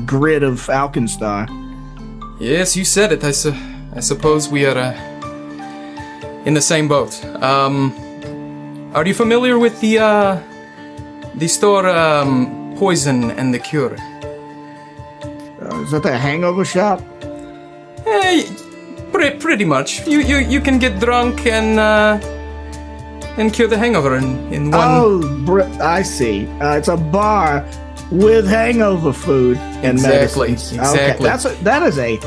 grid of Alkenstar. Yes, you said it. I suppose we are in the same boat. Are you familiar with the store Poison and the Cure? Is that the hangover shop? Pretty much. You can get drunk and cure the hangover in one. Oh, I see. It's a bar with hangover food and Exactly, medicines. exactly. Okay.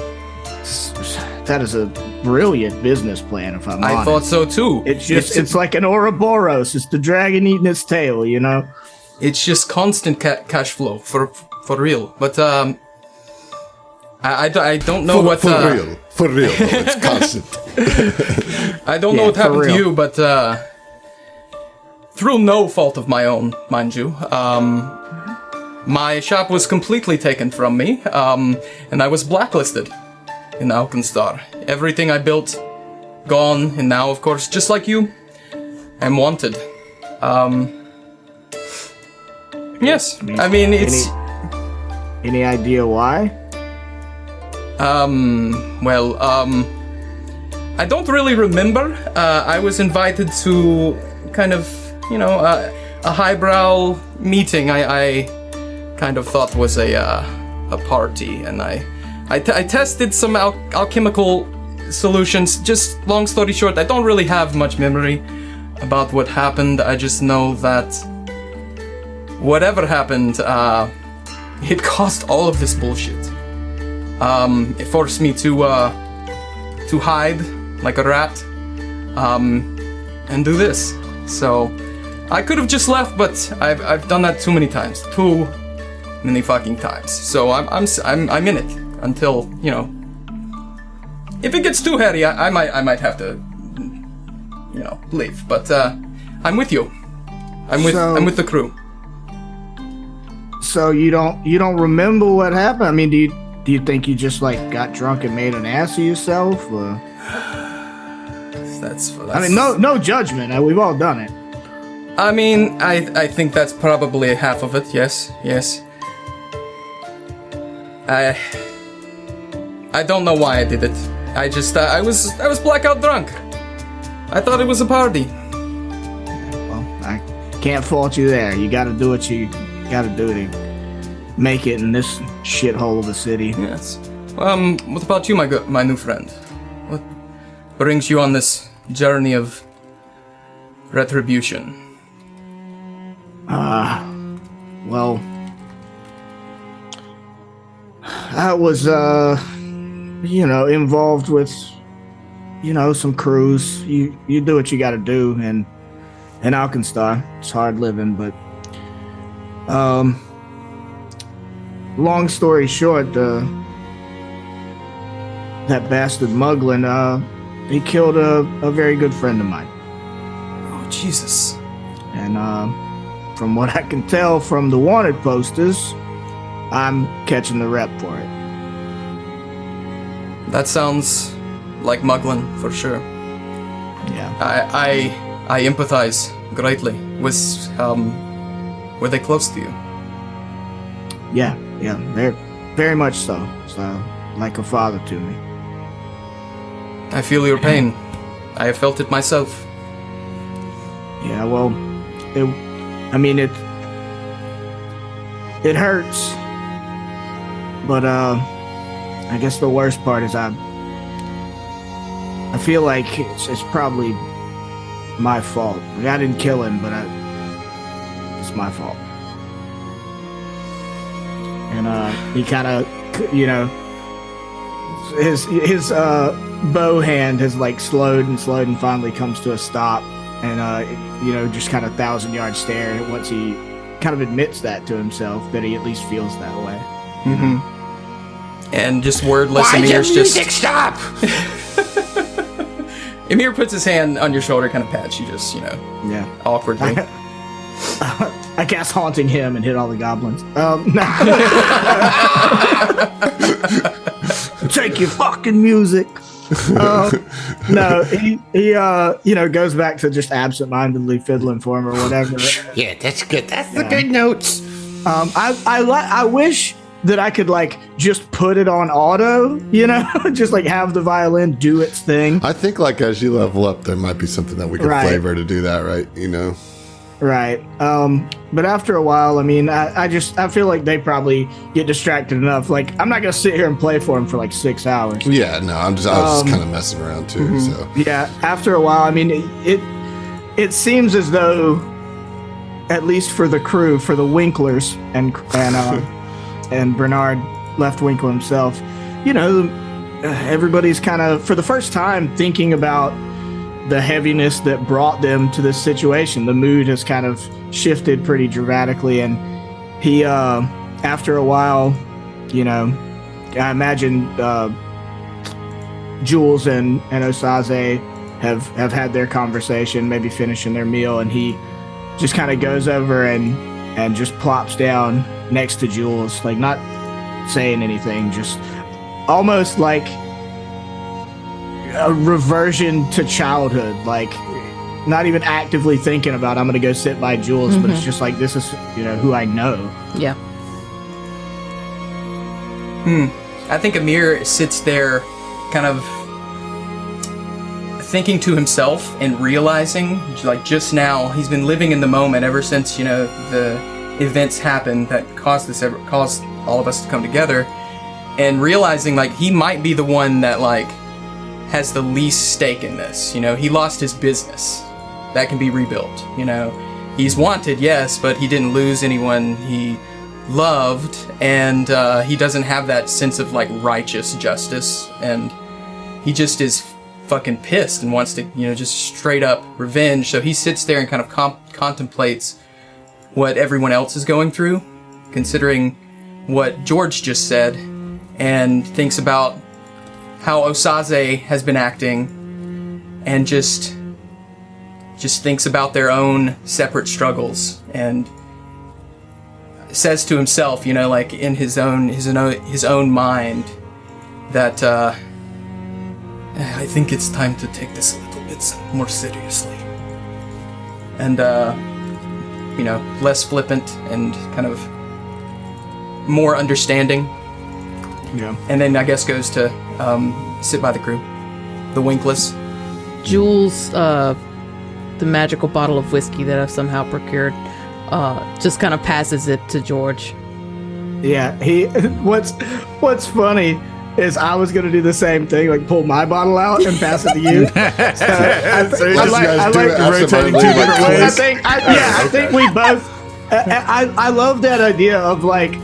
That is a brilliant business plan. If I'm I honest. thought so too. It's like an Ouroboros. It's the dragon eating its tail. You know. It's just constant cash flow for real. But I don't know what For real, it's constant. I don't know what for happened to real. you, but through no fault of my own, mind you, my shop was completely taken from me, and I was blacklisted in Alkenstar. Everything I built, gone, and now, of course, just like you, I'm wanted. Yes, I mean, it's... Any idea why? I don't really remember. I was invited to kind of, a highbrow meeting. I kind of thought was a party, and I tested some alchemical solutions. Just long story short, I don't really have much memory about what happened. I just know that whatever happened, it caused all of this bullshit. It forced me to hide like a rat, and do this. So I could have just left, but I've done that too many times, too many fucking times. So I'm in it until if it gets too hairy, I might have to leave. But I'm with you. I'm with the crew. So you don't remember what happened? I mean, do you think you just got drunk and made an ass of yourself? Or? That's I mean, no judgment. We've all done it. I mean, I think that's probably half of it. Yes. I don't know why I did it. I just I was blackout drunk. I thought it was a party. Well, I can't fault you there. You got to do what you got to do to make it in this shithole of a city. Yes. What about you, my new friend? What brings you on this journey of retribution? Well, I was, involved with, some crews. You do what you got to do, and in Alkenstar, it's hard living, but, long story short, that bastard Muglin, he killed a very good friend of mine. Oh, Jesus. And, from what I can tell from the wanted posters, I'm catching the rep for it. That sounds like Muglin, for sure. Yeah. I empathize greatly. Were they close to you? Yeah, very, very much so. So, like a father to me. I feel your pain. I have felt it myself. Yeah, well, it hurts. But, I guess the worst part is I feel like it's probably my fault. Like, I didn't kill him, but it's my fault. And he kind of, his bow hand has slowed and finally comes to a stop, and just kind of 1,000-yard stare once he kind of admits that to himself, that he at least feels that way. Mm-hmm. And just wordless, Why'd your Emir's music stop? Emir puts his hand on your shoulder, kind of pats you, Yeah. awkwardly. I cast Haunting Him and hit all the goblins. take your fucking music. No, he goes back to just absentmindedly fiddling for him or whatever. Yeah, that's good. That's the good notes. I wish that I could like just put it on auto, just like have the violin do its thing. I think like as you level up, there might be something that we could flavor to do that, right? Right. But after a while, I mean, I feel like they probably get distracted enough. Like, I'm not gonna sit here and play for them for like 6 hours. Yeah, no, I was just kind of messing around too. Mm-hmm. So yeah, after a while, I mean, it seems as though, at least for the crew, for the Winklers and Bernard Left Winkle himself, everybody's kind of for the first time thinking about the heaviness that brought them to this situation. The mood has kind of shifted pretty dramatically, and he, after a while, I imagine Jules and Osaze have had their conversation, maybe finishing their meal, and he just kind of goes over and just plops down next to Jules, like not saying anything, just almost like a reversion to childhood, like not even actively thinking about I'm gonna go sit by Jules, but it's just like this is who I know. Yeah. I think Amir sits there kind of thinking to himself and realizing, like just now, he's been living in the moment ever since the events happened that caused all of us to come together, and realizing like he might be the one that like has the least stake in this. He lost his business. That can be rebuilt. He's wanted, yes, but he didn't lose anyone he loved, and he doesn't have that sense of like righteous justice, and he just is fucking pissed and wants to, just straight up revenge. So he sits there and kind of contemplates what everyone else is going through, considering what George just said, and thinks about how Osaze has been acting, and just thinks about their own separate struggles, and says to himself, like in his own mind, that I think it's time to take this a little bit more seriously, and less flippant and kind of more understanding. Yeah. And then I guess goes to sit by the crew, the Winkless. Jules, the magical bottle of whiskey that I've somehow procured, just kind of passes it to George. Yeah, what's funny is I was gonna do the same thing, like pull my bottle out and pass it to you. I like rotating two different ways. I think we both. I love that idea of like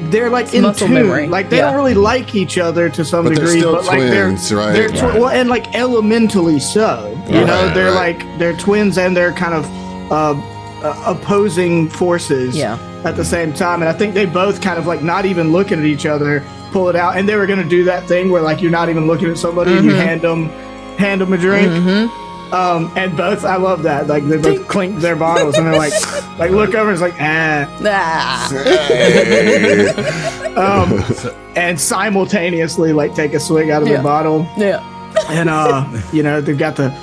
they're like in tune, memory. Like they don't really like each other to some degree, but like twins, they're well, and like elementally so. They're twins, and they're kind of opposing forces at the same time. And I think they both kind of like not even looking at each other, pull it out, and they were going to do that thing where like you're not even looking at somebody and you hand them a drink. And both, I love that. Like they both clink their bottles and they're like look over and it's like and simultaneously like take a swig out of the bottle. Yeah. And they've got the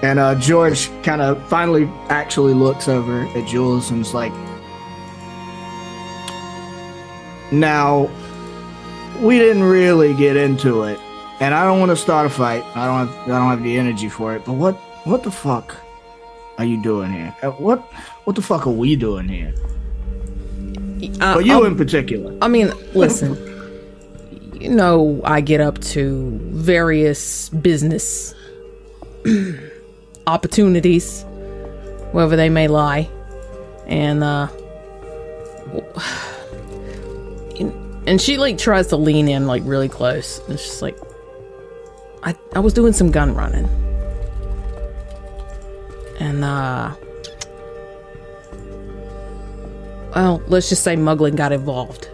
and George kind of finally actually looks over at Jules and is like, now we didn't really get into it, and I don't want to start a fight. I don't have the energy for it. But what the fuck are you doing here? What the fuck are we doing here? But you in particular. I mean, listen. I get up to various business opportunities, wherever they may lie, and she like tries to lean in like really close. And it's just like, I was doing some gun running, and well, let's just say Muglin got involved.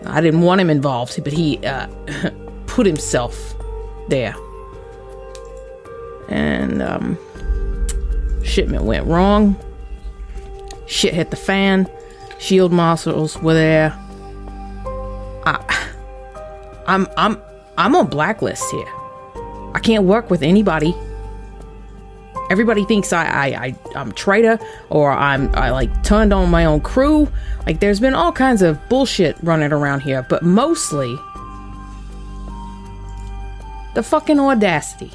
I didn't want him involved, but he put himself there, and shipment went wrong. Shit hit the fan. Shield marshals were there. I'm on blacklist here. I can't work with anybody. Everybody thinks I'm a traitor, or I like turned on my own crew. Like, there's been all kinds of bullshit running around here, but mostly the fucking audacity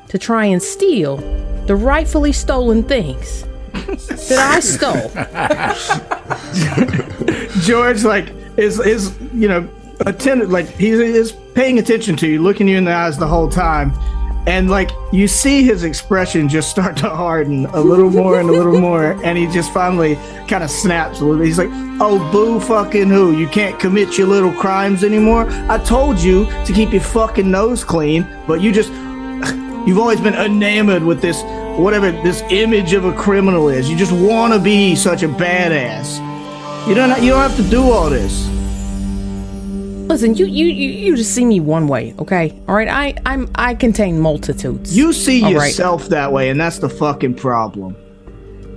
to try and steal the rightfully stolen things that I stole. George, like, is attended, like, he is paying attention to you, looking you in the eyes the whole time, and like you see his expression just start to harden a little more and a little more, and he just finally kind of snaps a little bit. He's like, "Oh, boo fucking who? You can't commit your little crimes anymore. I told you to keep your fucking nose clean, but you've always been enamored with this, whatever this image of a criminal is. You just want to be such a badass. You don't have to do all this." Listen, you just see me one way, okay? All right, I contain multitudes. You see all yourself right? that way, and that's the fucking problem.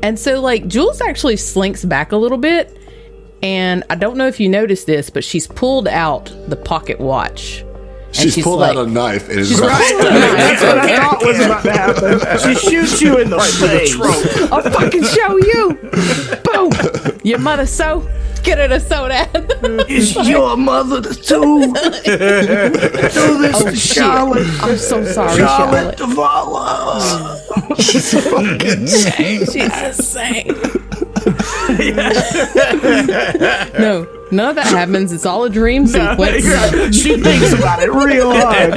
And so, like, Jules actually slinks back a little bit, and I don't know if you noticed this, but she's pulled out the pocket watch. She's pulled out a knife and is That's what I thought was about to happen. She shoots you in the face. I'll fucking show you. Boom. Your mother so? Get her to sew that. Is your mother too? Do this to Charlotte. I'm so sorry, Charlotte Charlotte. Duvall. She's fucking insane. She's insane. No, none of that happens. It's all a dream sequence. She thinks about it real hard.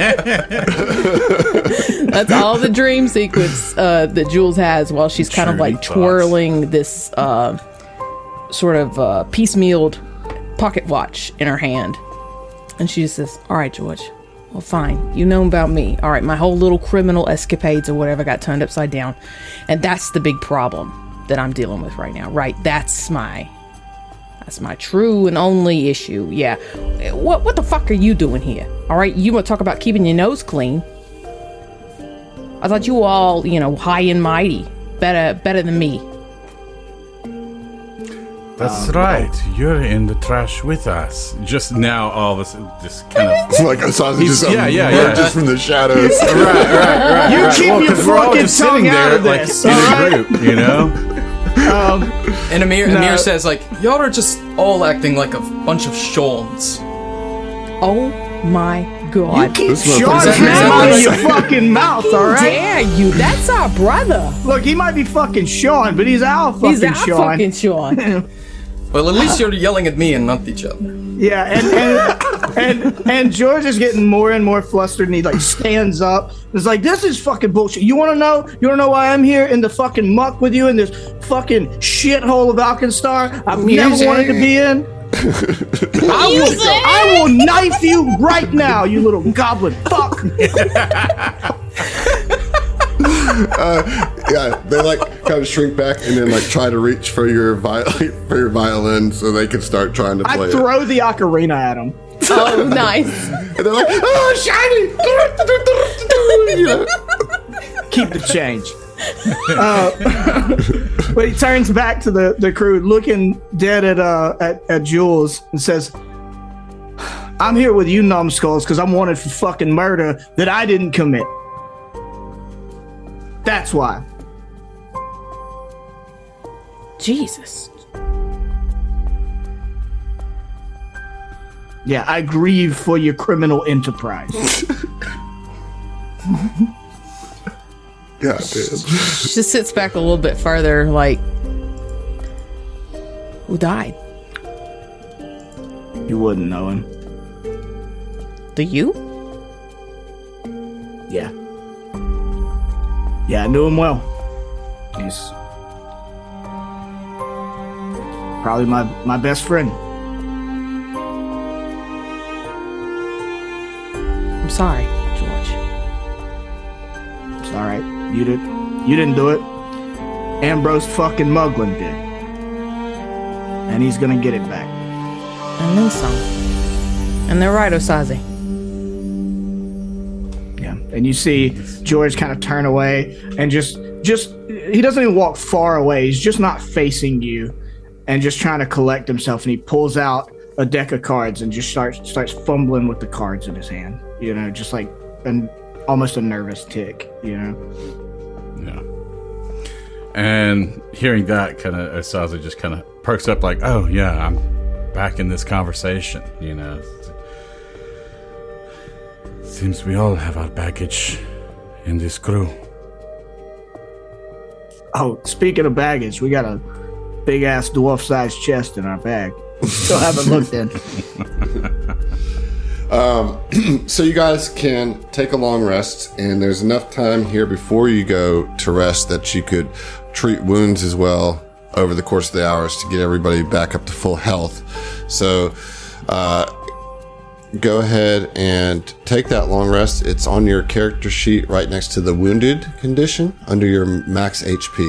That's all the dream sequence that Jules has while she's kind of like twirling this sort of piecemealed pocket watch in her hand. And she just says, "All right, George. Well, fine. You know about me. All right, my whole little criminal escapades or whatever got turned upside down. And that's the big problem that I'm dealing with right now, right? That's my true and only issue. Yeah. What the fuck are you doing here? All right, you want to talk about keeping your nose clean? I thought you were all, high and mighty, better than me." That's right. You're in the trash with us. Just now, all of us just kind of It's like Asazi just emerges from the shadows. right. You keep your fucking tongue out of like this, in all a right? group, you know. And Amir says, like, y'all are just all acting like a bunch of shawns. Oh my God. Keep This Sean's motherfucker's name out of crazy. your fucking mouth, all right? Dare you? That's our brother. Look, he might be fucking Sean, but he's our fucking He's our Sean. fucking Sean. Well, at least you're yelling at me and not each other. Yeah, and George is getting more and more flustered, and he like stands up. It's like, this is fucking bullshit. You want to know? You want to know why I'm here in the fucking muck with you in this fucking shithole of Alkenstar I've never wanted to be in? I will knife you right now, you little goblin fuck. Yeah, they like kind of shrink back and then like try to reach for your violin so they can start trying to play I throw the ocarina at him. Oh, nice. it. And they're like, "Oh, shiny!" Keep the change. But he turns back to the crew, looking dead at Jules, and says, "I'm here with you, numbskulls, because I'm wanted for fucking murder that I didn't commit. That's why." Jesus. Yeah, I grieve for your criminal enterprise. Yeah, dude. She just sits back a little bit further, like, who died? You wouldn't know him. Do you? Yeah. Yeah, I knew him well. He's probably my best friend. I'm sorry, George. It's all right. You didn't do it. Ambrose fucking Muglin did. And he's gonna get it back. And then some. And they're right, Osaze. Yeah. And you see George kind of turn away and just he doesn't even walk far away. He's just not facing you and just trying to collect himself. And he pulls out a deck of cards and just starts fumbling with the cards in his hand. Just like almost a nervous tick. Yeah. And hearing that, kind of, Asaza just kind of perks up, like, "Oh yeah, I'm back in this conversation." Seems we all have our baggage in this crew. Oh, speaking of baggage, we got a big ass dwarf-sized chest in our bag. Still haven't looked in. So you guys can take a long rest, and there's enough time here before you go to rest that you could treat wounds as well over the course of the hours to get everybody back up to full health. So go ahead and take that long rest. It's on your character sheet right next to the wounded condition under your max HP.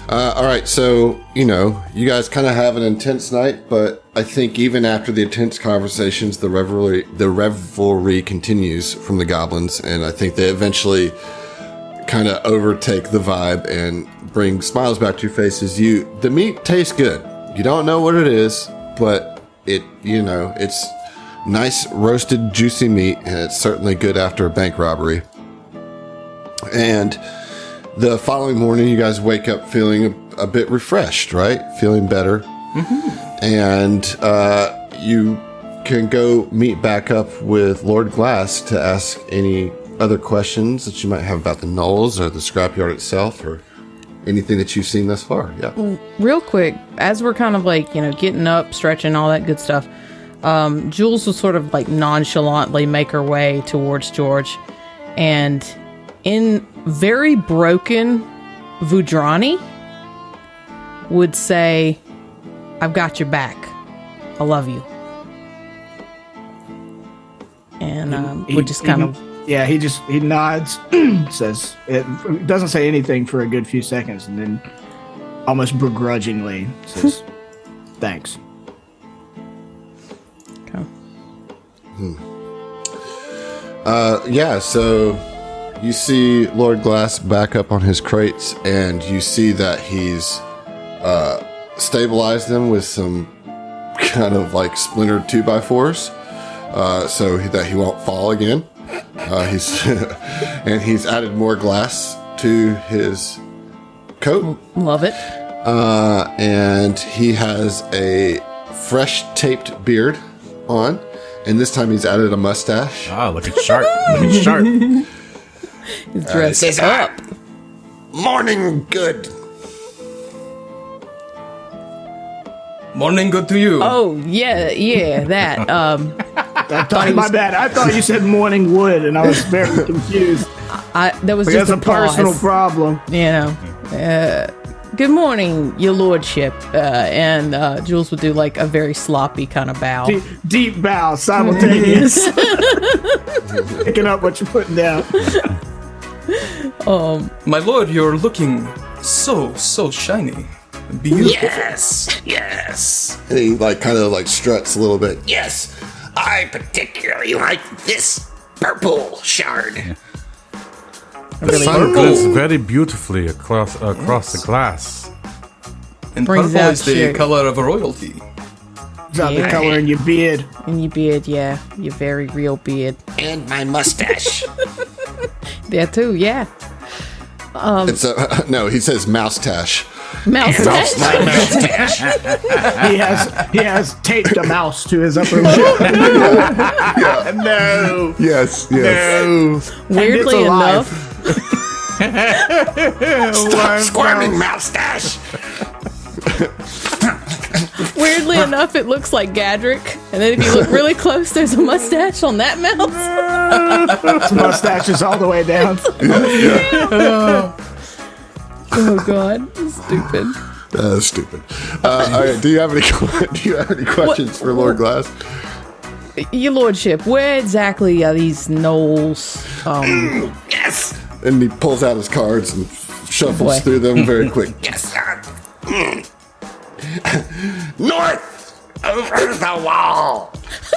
All right, so, you guys kind of have an intense night, but I think even after the intense conversations, the revelry continues from the goblins, and I think they eventually kind of overtake the vibe and bring smiles back to your faces. The meat tastes good. You don't know what it is, but it's nice roasted, juicy meat, and it's certainly good after a bank robbery. And the following morning, you guys wake up feeling a bit refreshed, right? Feeling better. Mm-hmm. And you can go meet back up with Lord Glass to ask any other questions that you might have about the gnolls or the scrapyard itself or anything that you've seen thus far. Yeah. Real quick, as we're kind of like, getting up, stretching, all that good stuff, Jules will sort of like nonchalantly make her way towards George, and in very broken Vudrani would say, "I've got your back. I love you." And would just kind of... Yeah, he nods, says, it doesn't say anything for a good few seconds, and then almost begrudgingly says, "Thanks." Okay. Yeah, so you see Lord Glass back up on his crates, and you see that he's stabilized them with some kind of like splintered 2x4s, so that he won't fall again. He's added more glass to his coat. Love it. And he has a fresh taped beard on, and this time he's added a mustache. Ah, looking sharp. Looking sharp. He's dressed Says, up. Morning good. Morning good to you. Oh, yeah, that. My bad. I thought you said morning wood, and I was very confused. That was That's just a personal pause. problem. Good morning, your lordship. And Jules would do like a very sloppy kind of bow. Deep bow, simultaneous. Picking up what you're putting down. My lord, you're looking so shiny. Beautiful. Yes. And he kind of struts a little bit. Yes. I particularly like this purple shard. The sun glints very beautifully across the glass. And Brings purple out is the shit. color of royalty. Is that the color in your beard? In your beard, yeah. Your very real beard. And my mustache. There too, yeah. It's no, he says moustache. Mouse. My mustache. He has taped a mouse to his upper lip. No. Yes. No. Weirdly alive. enough, Stop squirming, moustache. weirdly enough, it looks like Gadrick. And then if you look really close, there's a mustache on that mouse. His mustache is all the way down. Oh god, stupid. That's stupid. All right, do you have any questions for Lord Glass? Your lordship, where exactly are these gnolls? Yes. And he pulls out his cards and shuffles through them very quick. Yes. North over the wall.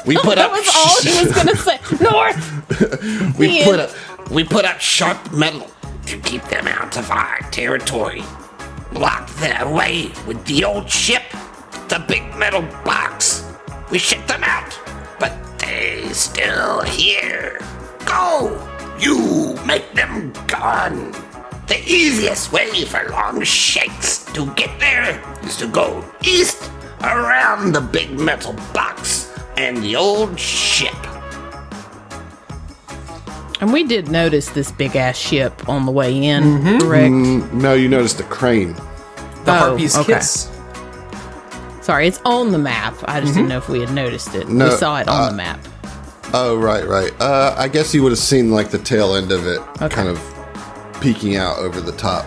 We put That up. was all he was gonna say. North. We put up sharp metal to keep them out of our territory. Block their way with the old ship. built a big metal box. We shipped them out, but they still here. Go! You make them gone. The easiest way for Longshanks to get there is to go east around the big metal box and the old ship. And we did notice this big ass ship on the way in, correct? No, you noticed the crane. The Oh, Harpy's okay. Kiss. Sorry, it's on the map. I just didn't know if we had noticed it. No, we saw it on the map. Oh, right. I guess you would have seen like the tail end of it kind of peeking out over the top.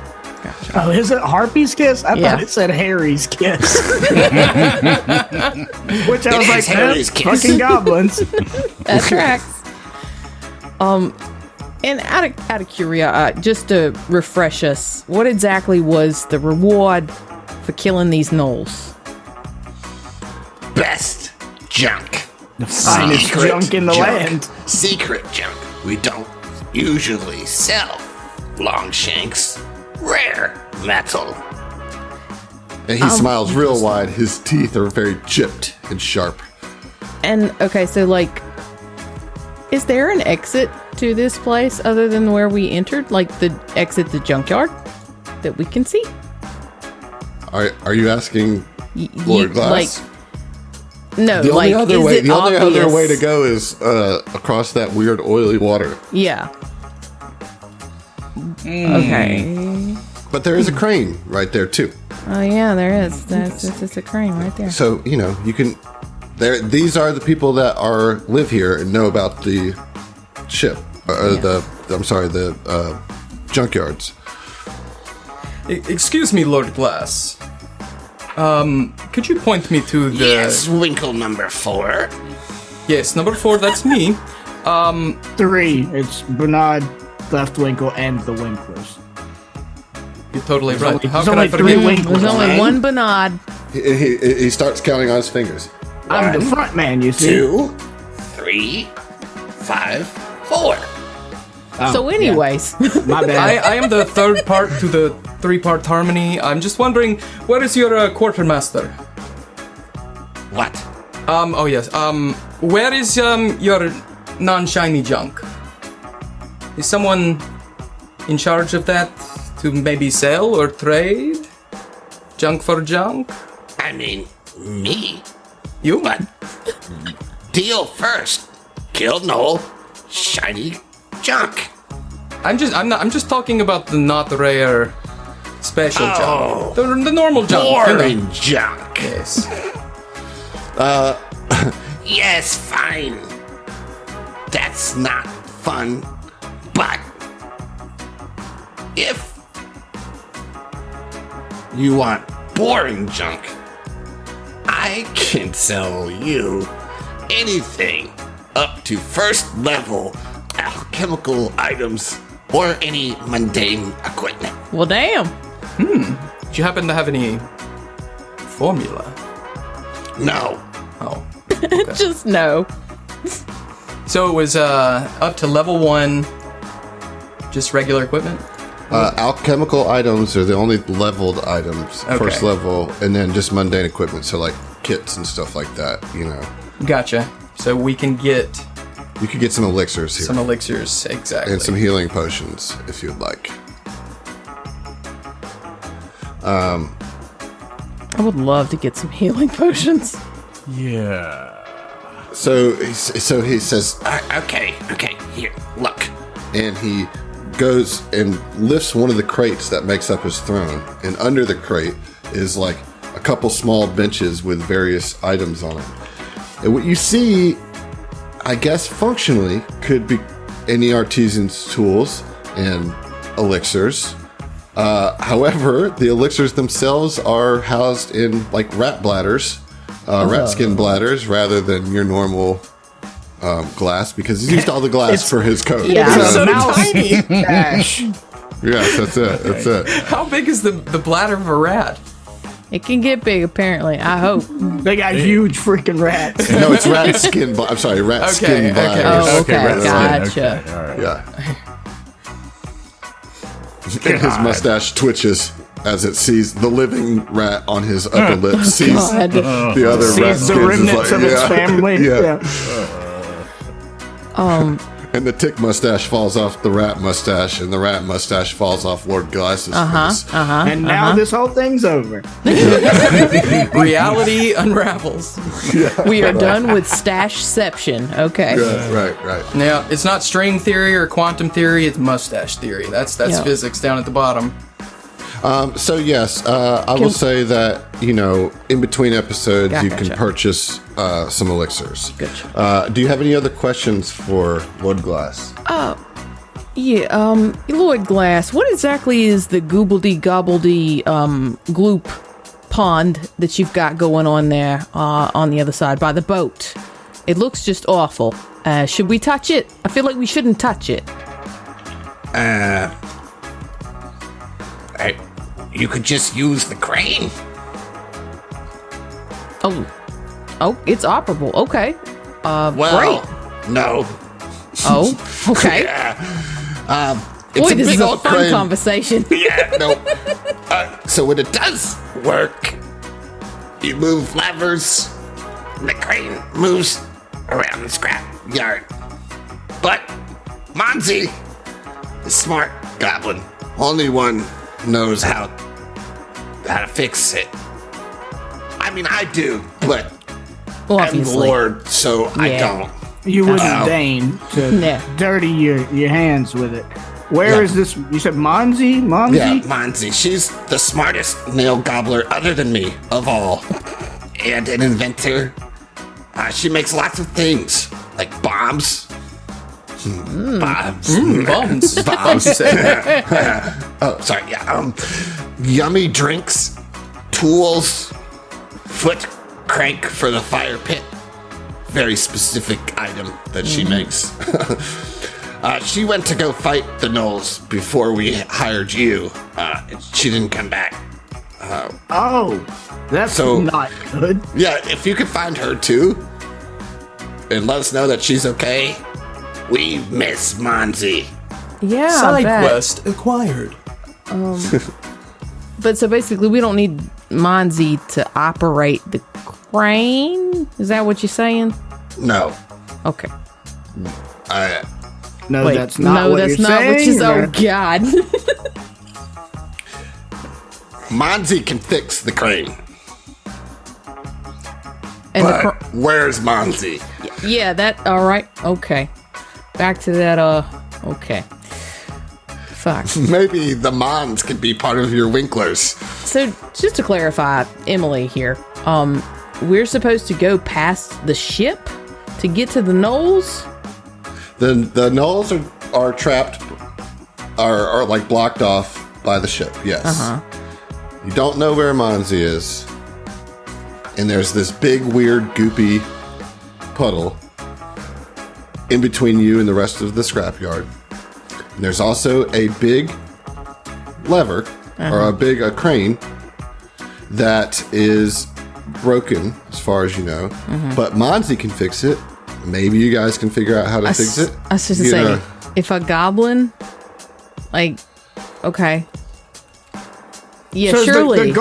Oh, is it Harpy's Kiss? I Yeah. thought it said Harry's Kiss. Which I was It like, is Harry's Kiss. fucking goblins. That tracks. And out of curiosity, just to refresh us, what exactly was the reward for killing these gnolls? Best junk. The finest Secret junk in the junk. land. Secret junk. We don't usually sell Longshanks. Rare metal. And he smiles real wide. His teeth are very chipped and sharp. And okay, so like, is there an exit to this place other than where we entered? Like the exit the junkyard that we can see? Are you asking Lord Glass? No, The only other is way. it The only other obvious? way to go is across that weird oily water. Yeah. Okay. But there is a crane right there too. Oh yeah, there is. That's just a crane right there. So you can. These are the people that live here and know about the ship. The junkyards. Excuse me, Lord Glass. Could you point me to the... Yes, Winkle number 4. Yes, number 4, that's me. 3. It's Bernard, Leftwinkle, and the Winklers. You're totally right. How there's can only I 3 forget? Winklers. There's only One. one Bernard. He starts counting on his fingers. I'm the front man, you see. 2, 3, 5, 4. So, anyways, My bad. I am the third part to the 3-part harmony. I'm just wondering, where is your quartermaster? What? Oh yes. Where is your non-shiny junk? Is someone in charge of that to maybe sell or trade? Junk for junk? I mean, me. You? But deal first. Kill Noel. Shiny junk. I'm just talking about the not rare special Oh. junk. The normal junk. you know. Boring junk. Yes. Yes, fine. That's not fun. But if you want boring junk, I can sell you anything up to first level alchemical items or any mundane equipment. well, damn. Do you happen to have any formula? No. Oh. Just no. So it was up to level 1, just regular equipment? Alchemical items are the only leveled items, Okay. first level, and then just mundane equipment, so like kits and stuff like that. Gotcha. So we can get You could get some elixirs here some elixirs, exactly. and some healing potions if you'd like. I would love to get some healing potions. Yeah. So he says, Okay, here, look. and he goes and lifts one of the crates that makes up his throne, and under the crate is like a couple small benches with various items on it. And what you see, I guess functionally, could be any artisan's tools and elixirs. However, the elixirs themselves are housed in like rat bladders, rat skin bladders, rather than your normal glass, because he's used all the glass for his coat. Yeah. It's a so mouse tiny. dash. Yes, that's it. That's it. How big is the bladder of a rat? It can get big, apparently. I hope. They got huge freaking rats. No, it's rat skin. I'm sorry, rat skin okay. bladders. Oh, okay. right, right, Gotcha. okay, all right. Yeah. His mustache twitches. as it sees the living rat on his upper lip, sees God. the other rat Sees the skins, is remnants like, of its family. Yeah. Yeah. And the tick mustache falls off the rat mustache, and the rat mustache falls off Lord Glass's face. And now this whole thing's over. Reality unravels. We are done with stashception. Okay. Yeah, right. Now, it's not string theory or quantum theory, it's mustache theory. That's Yeah. physics down at the bottom. So yes, I will say that, in between episodes, you can Gotcha. purchase some elixirs. Gotcha. Do you have any other questions for Lord Glass? Yeah, Lloyd Glass, what exactly is the gobbledy gloop pond that you've got going on there on the other side by the boat? It looks just awful. Should we touch it? I feel like we shouldn't touch it. You could just use the crane. Oh, it's operable. Okay. Well, no. Oh, okay. It's Boy, this big is a old fun crane. conversation. Yeah, no. So when it does work, you move levers, and the crane moves around the scrap yard. But Monzi, the smart goblin, only one knows how to fix it. I mean, I do, but Well, I'm the obviously. Lord, so I Yeah. don't. You wouldn't deign to Yeah. dirty your hands with it. Where is this? You said Monzi? Monzi? Yeah, Monzi. She's the smartest nail gobbler other than me of all. And an inventor. She makes lots of things, like bombs. Bombs. Bums. Bombs. Oh, sorry. Yeah. Yummy drinks, tools, foot crank for the fire pit. Very specific item that she makes. She went to go fight the gnolls before we hired you. She didn't come back. Oh, that's So- not good. Yeah, if you could find her too, and let us know that she's okay, we miss Monzi. Yeah, I Side bet. quest acquired. But so basically, we don't need Monzi to operate the crane. Is that what you're saying? No, Okay. No, Wait, that's not what that's you're not what saying. you. Oh God. Monzi can fix the crane. And the But where's Monzi? yeah, that. All right. Okay. Back to that. Okay. Fuck. Maybe the Mons could be part of your Winklers. So just to clarify, Emily here. We're supposed to go past the ship to get to the gnolls. The gnolls are trapped, are like blocked off by the ship. Yes. You don't know where Monzi is, and there's this big, weird, goopy puddle in between you and the rest of the scrapyard. And there's also a big lever or a crane that is broken, as far as you know. But Monzi can fix it. Maybe you guys can figure out how to fix it. I was just You saying, know. if a goblin, like, okay, yeah, So is surely. the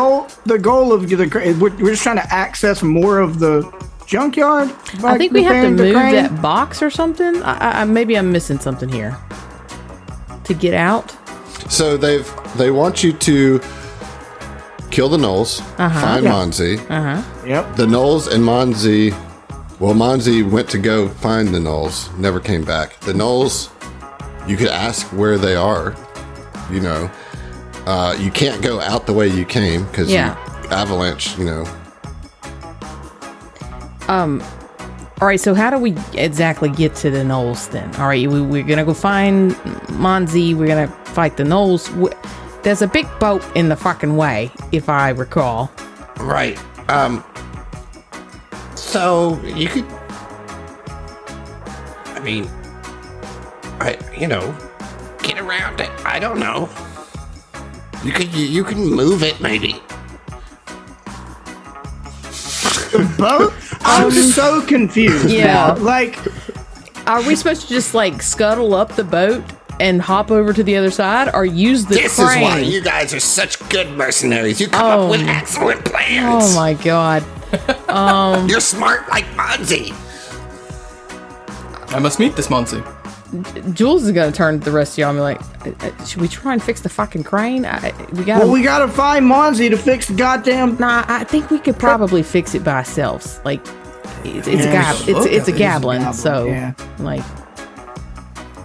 goal of the crane, we're just trying to access more of the junkyard. I think we have to repairing the move crane? that box or something. I maybe I'm missing something here to get out. So they want you to kill the gnolls, find Monzi. Yep. The gnolls and Monzi. Well, Monzi went to go find the gnolls, never came back. The gnolls, you could ask where they are. You know, you can't go out the way you came because avalanche. You know. All right, so how do we exactly get to the gnolls then? All right, we're gonna go find Monzi. We're gonna fight the gnolls. There's a big boat in the fucking way, if I recall. Right. So you could. I mean, get around it. I don't know. You can move it maybe. Boat? I'm so confused. Yeah. now. Like, Are we supposed to just like scuttle up the boat and hop over to the other side, or use the This crane? is why you guys are such good mercenaries. You come up with excellent plans. Oh my god. You're smart like Monzi. I must meet this Monty. Jules is gonna turn to the rest of y'all and be like, should we try and fix the fucking crane? We gotta. Well, we gotta find Monzi to fix the goddamn. Nah, I think we could probably fix it by ourselves. Like, it's Yeah, a goblin, goblin, so yeah. like,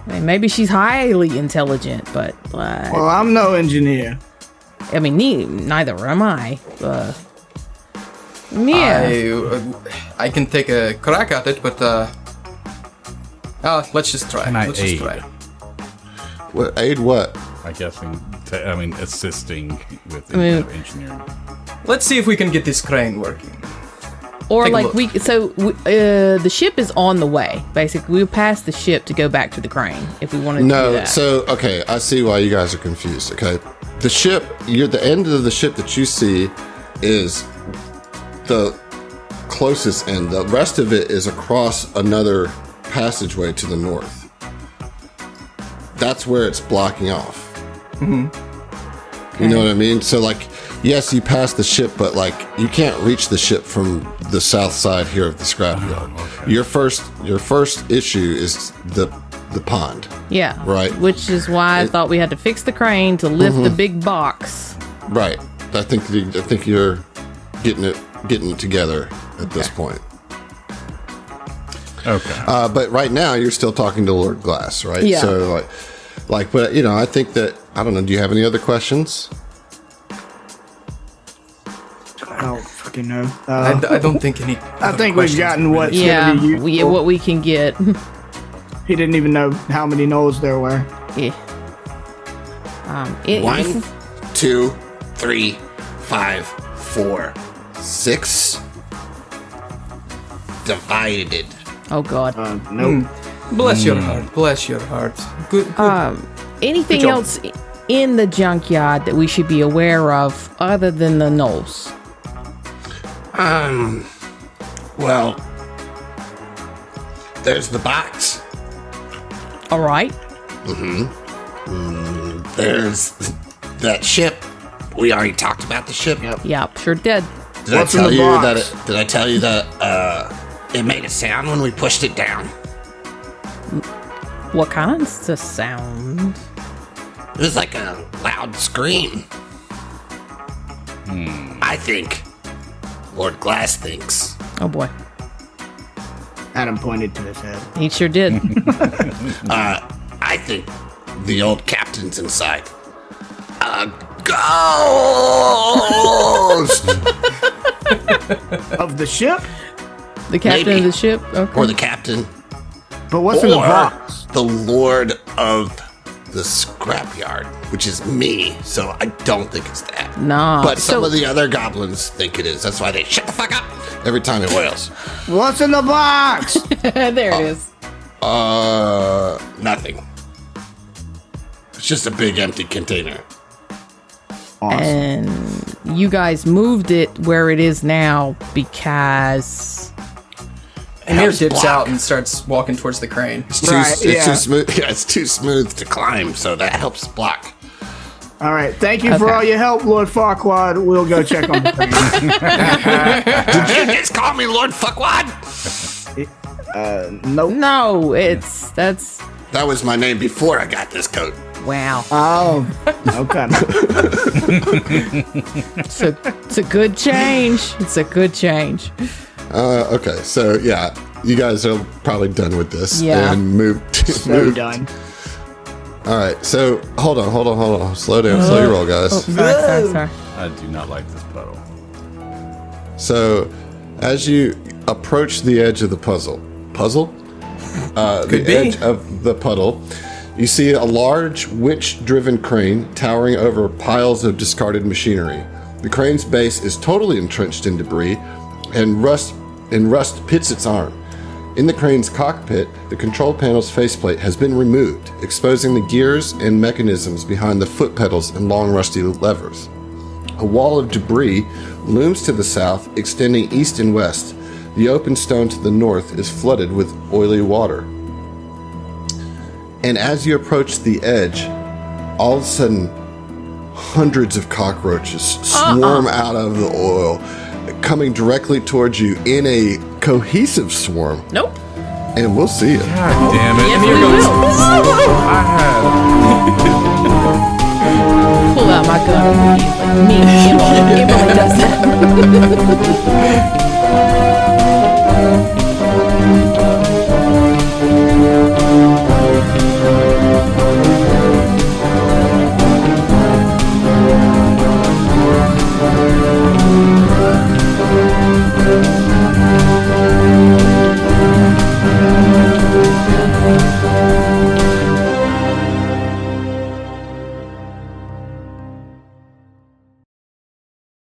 I mean, maybe she's highly intelligent, but Well, I'm no engineer. I mean, neither am I. Yeah, I can take a crack at it, but let's just try. Can I Let's aid? just try. What aid? What? I guessing. Assisting with mean- engineering. Let's see if we can get this crane working. or take a like look. the ship is on the way. Basically, we'll pass the ship to go back to the crane if we wanted to do No. that. So okay, I see why you guys are confused. Okay, the ship. The end of the ship that you see is the closest end. The rest of it is across another passageway to the north. That's where it's blocking off. You know what I mean? So like, yes, you pass the ship, but like you can't reach the ship from the south side here of the scrapyard. Okay. Your first issue is the pond. Yeah. Right. Which is why I thought we had to fix the crane to lift the big box. Right. I think you're getting it together at this point. Okay. But right now you're still talking to Lord Glass, right? Yeah. So but you know, I think that I don't know. Do you have any other questions? I don't fucking know. I don't think any. I think we've gotten what's Yeah. gonna be useful. What we can get. He didn't even know how many knolls there were. Yeah. 1, 2, 3, 5, 4, 6. Divided. Oh god. Nope. Bless your heart. Bless your heart. Good. Anything Good job. else in the junkyard that we should be aware of other than the knolls? Well, there's the box. All right. There's that ship. We already talked about the ship. Yep, sure did. Did What's I in tell the you box? that? Did I tell you that it made a sound when we pushed it down? What kind of sound? It was like a loud scream. I think Lord Glass thinks. Oh boy. Adam pointed to his head. He sure did. I think the old captain's inside. A ghost! Of the ship? The captain Maybe. of the ship? Okay. Or the captain. But what's in the Or box? the Lord of the Scrapyard, which is me, so I don't think it's that. Nah. But some so, of the other goblins think it is. That's why they shut the fuck up every time it wails. What's in the box? there it is. Nothing. It's just a big empty container. Awesome. And you guys moved it where it is now because Amir Helps dips block. out and starts walking towards the crane. It's too, Right, it's yeah. too smooth. Yeah, it's too smooth to climb, so that helps block. All right. Thank you for Okay. all your help, Lord Farquaad. We'll go check on the thing. Did you just call me Lord Fuckwad? Nope. no, that's That was my name before I got this coat. wow. Oh, okay. It's a good change. It's a good change. Okay, so yeah, you guys are probably done with this. Yeah. And moved. So done. All right, so hold on. Slow down, slow your roll, guys. Sorry. I do not like this puddle. So, as you approach the edge of the puddle, Could be. edge of the puddle, you see a large witch-driven crane towering over piles of discarded machinery. The crane's base is totally entrenched in debris, and rust pits its arm. In the crane's cockpit, the control panel's faceplate has been removed, exposing the gears and mechanisms behind the foot pedals and long rusty levers. A wall of debris looms to the south, extending east and west. The open stone to the north is flooded with oily water. And as you approach the edge, all of a sudden, hundreds of cockroaches swarm out of the oil, coming directly towards you in a cohesive swarm. Nope. And we'll see it. God damn it. Yes, we will. I had. Pull out my gun immediately. Me. It really does that.